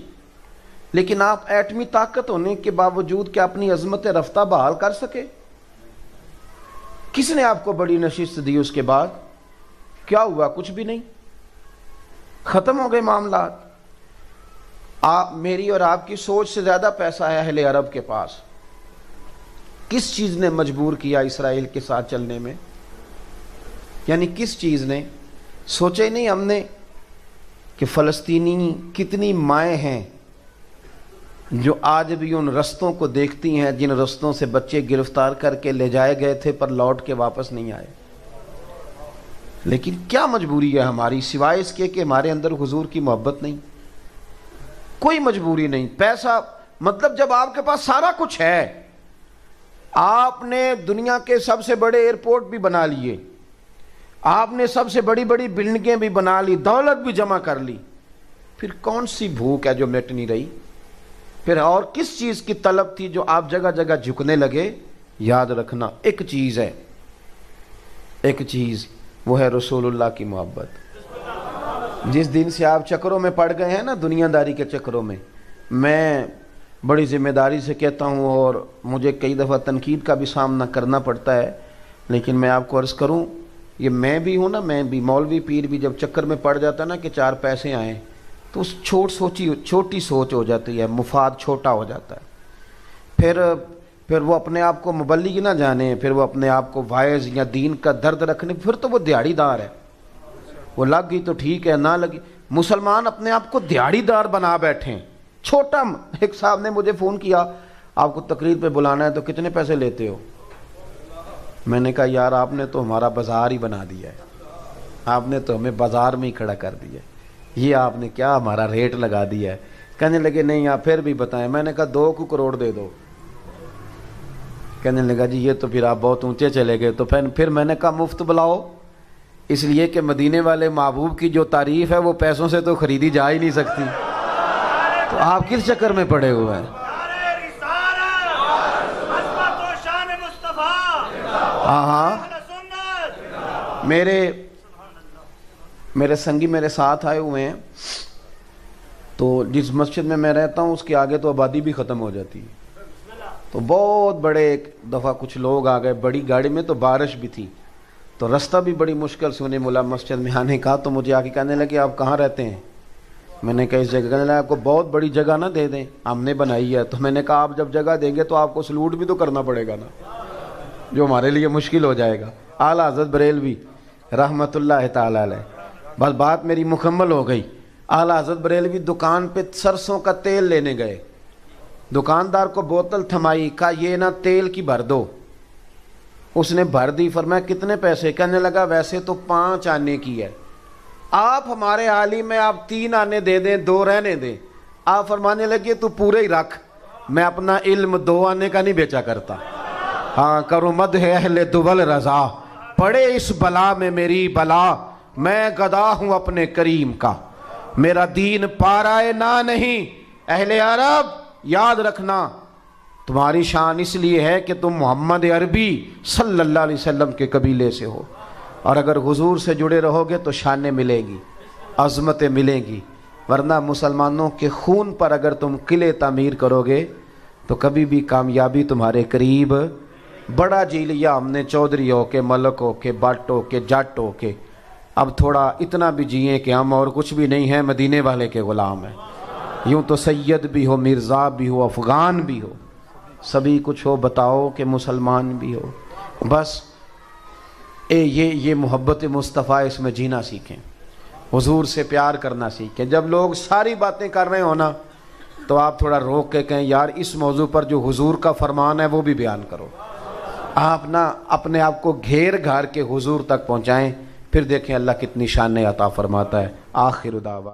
لیکن آپ ایٹمی طاقت ہونے کے باوجود کیا اپنی عظمت رفتہ بحال کر سکے؟ کس نے آپ کو بڑی نشست دی؟ اس کے بعد کیا ہوا؟ کچھ بھی نہیں، ختم ہو گئے معاملات۔ آپ میری اور آپ کی سوچ سے زیادہ پیسہ ہے اہل عرب کے پاس۔ کس چیز نے مجبور کیا اسرائیل کے ساتھ چلنے میں؟ یعنی کس چیز نے؟ سوچے نہیں ہم نے کہ فلسطینی کتنی مائیں ہیں جو آج بھی ان رستوں کو دیکھتی ہیں جن رستوں سے بچے گرفتار کر کے لے جائے گئے تھے پر لوٹ کے واپس نہیں آئے۔ لیکن کیا مجبوری ہے ہماری سوائے اس کے کہ ہمارے اندر حضور کی محبت نہیں؟ کوئی مجبوری نہیں۔ پیسہ مطلب جب آپ کے پاس سارا کچھ ہے، آپ نے دنیا کے سب سے بڑے ایئرپورٹ بھی بنا لیے، آپ نے سب سے بڑی بڑی بلڈنگیں بھی بنا لی، دولت بھی جمع کر لی، پھر کون سی بھوک ہے جو مٹ نہیں رہی؟ پھر اور کس چیز کی طلب تھی جو آپ جگہ جگہ جھکنے لگے؟ یاد رکھنا ایک چیز ہے، ایک چیز، وہ ہے رسول اللہ کی محبت۔ جس دن سے آپ چکروں میں پڑ گئے ہیں نا، دنیا داری کے چکروں میں بڑی ذمہ داری سے کہتا ہوں اور مجھے کئی دفعہ تنقید کا بھی سامنا کرنا پڑتا ہے، لیکن میں آپ کو عرض کروں، یہ میں بھی ہوں نا، میں بھی مولوی پیر بھی جب چکر میں پڑ جاتا نا کہ چار پیسے آئیں تو اس چھوٹی سوچ ہو جاتی ہے، مفاد چھوٹا ہو جاتا ہے، پھر وہ اپنے آپ کو مبلغ نہ جانے، پھر وہ اپنے آپ کو واعظ یا دین کا درد رکھنے، پھر تو وہ دیہڑی دار ہے، وہ لگ گئی تو ٹھیک ہے، نہ لگی۔ مسلمان اپنے آپ کو دیہڑی دار بنا بیٹھیں، چھوٹا۔ ایک صاحب نے مجھے فون کیا، آپ کو تقریر پہ بلانا ہے تو کتنے پیسے لیتے ہو؟ میں نے کہا یار آپ نے تو ہمارا بازار ہی بنا دیا ہے، آپ نے تو ہمیں بازار میں ہی کھڑا کر دیا ہے، یہ آپ نے کیا ہمارا ریٹ لگا دیا ہے؟ کہنے لگے نہیں آپ پھر بھی بتائیں۔ میں نے کہا 2 کروڑ دے دو۔ کہنے لگا جی یہ تو پھر آپ بہت اونچے چلے گئے۔ تو پھر میں نے کہا مفت بلاؤ، اس لیے کہ مدینے والے محبوب کی جو تعریف ہے وہ پیسوں سے تو خریدی جا ہی نہیں سکتی، تو آپ کس چکر میں پڑے ہوئے ہیں؟ ہاں میرے سنگی میرے ساتھ آئے ہوئے ہیں، تو جس مسجد میں میں رہتا ہوں اس کے آگے تو آبادی بھی ختم ہو جاتی ہے، تو بہت بڑے ایک دفعہ کچھ لوگ آ گئے بڑی گاڑی میں، تو بارش بھی تھی، تو رستہ بھی بڑی مشکل سے انہیں ملا مسجد میں آنے کا۔ تو مجھے آ کے کہنے لگے آپ کہاں رہتے ہیں؟ میں نے کہا اس جگہ۔ کہنے لگا آپ کو بہت بڑی جگہ نہ دے دیں، ہم نے بنائی ہے۔ تو میں نے کہا آپ جب جگہ دیں گے تو آپ کو سلوٹ بھی تو کرنا پڑے گا نا، جو ہمارے لیے مشکل ہو جائے گا۔ اعلیٰ حضرت بریلوی رحمۃ اللہ تعالی علیہ، بس بات میری مکمل ہو گئی۔ اعلیٰ حضرت بریلوی دکان پہ سرسوں کا تیل لینے گئے، دکاندار کو بوتل تھمائی، کہا یہ نا تیل کی بھر دو، اس نے بھر دی۔ فرمایا کتنے پیسے؟ کہنے لگا ویسے تو 5 آنے کی ہے، آپ ہمارے عالم میں آپ 3 آنے دے دیں، 2 رہنے دیں۔ آپ فرمانے لگے تو پورے ہی رکھ، میں اپنا علم 2 آنے کا نہیں بیچا کرتا۔ ہاں کرو مدح اہل دول رضا، پڑے اس بلا میں میری بلا، میں گدا ہوں اپنے کریم کا، میرا دین پارائے نہ نہیں۔ اہل عرب یاد رکھنا، تمہاری شان اس لیے ہے کہ تم محمد عربی صلی اللہ علیہ وسلم کے قبیلے سے ہو، اور اگر حضور سے جڑے رہو گے تو شانیں ملیں گی، عظمتیں ملیں گی، ورنہ مسلمانوں کے خون پر اگر تم قلعے تعمیر کرو گے تو کبھی بھی کامیابی تمہارے قریب۔ بڑا جی لیا ہم نے چودھری ہو کے، ملک ہو کے، بٹ ہو کے، جٹ ہو کے، اب تھوڑا اتنا بھی جئیں کہ ہم اور کچھ بھی نہیں ہیں، مدینے والے کے غلام ہیں۔ یوں تو سید بھی ہو، مرزا بھی ہو، افغان بھی ہو، سبھی کچھ ہو، بتاؤ کہ مسلمان بھی ہو۔ بس یہ محبت مصطفیٰ، اس میں جینا سیکھیں، حضور سے پیار کرنا سیکھیں۔ جب لوگ ساری باتیں کر رہے ہو نا تو آپ تھوڑا روک کے کہیں یار اس موضوع پر جو حضور کا فرمان ہے وہ بھی بیان کرو۔ آپ نا اپنے آپ کو گھیر گھار کے حضور تک پہنچائیں، پھر دیکھیں اللہ کتنی شانیں عطا فرماتا ہے۔ آخر دعوانا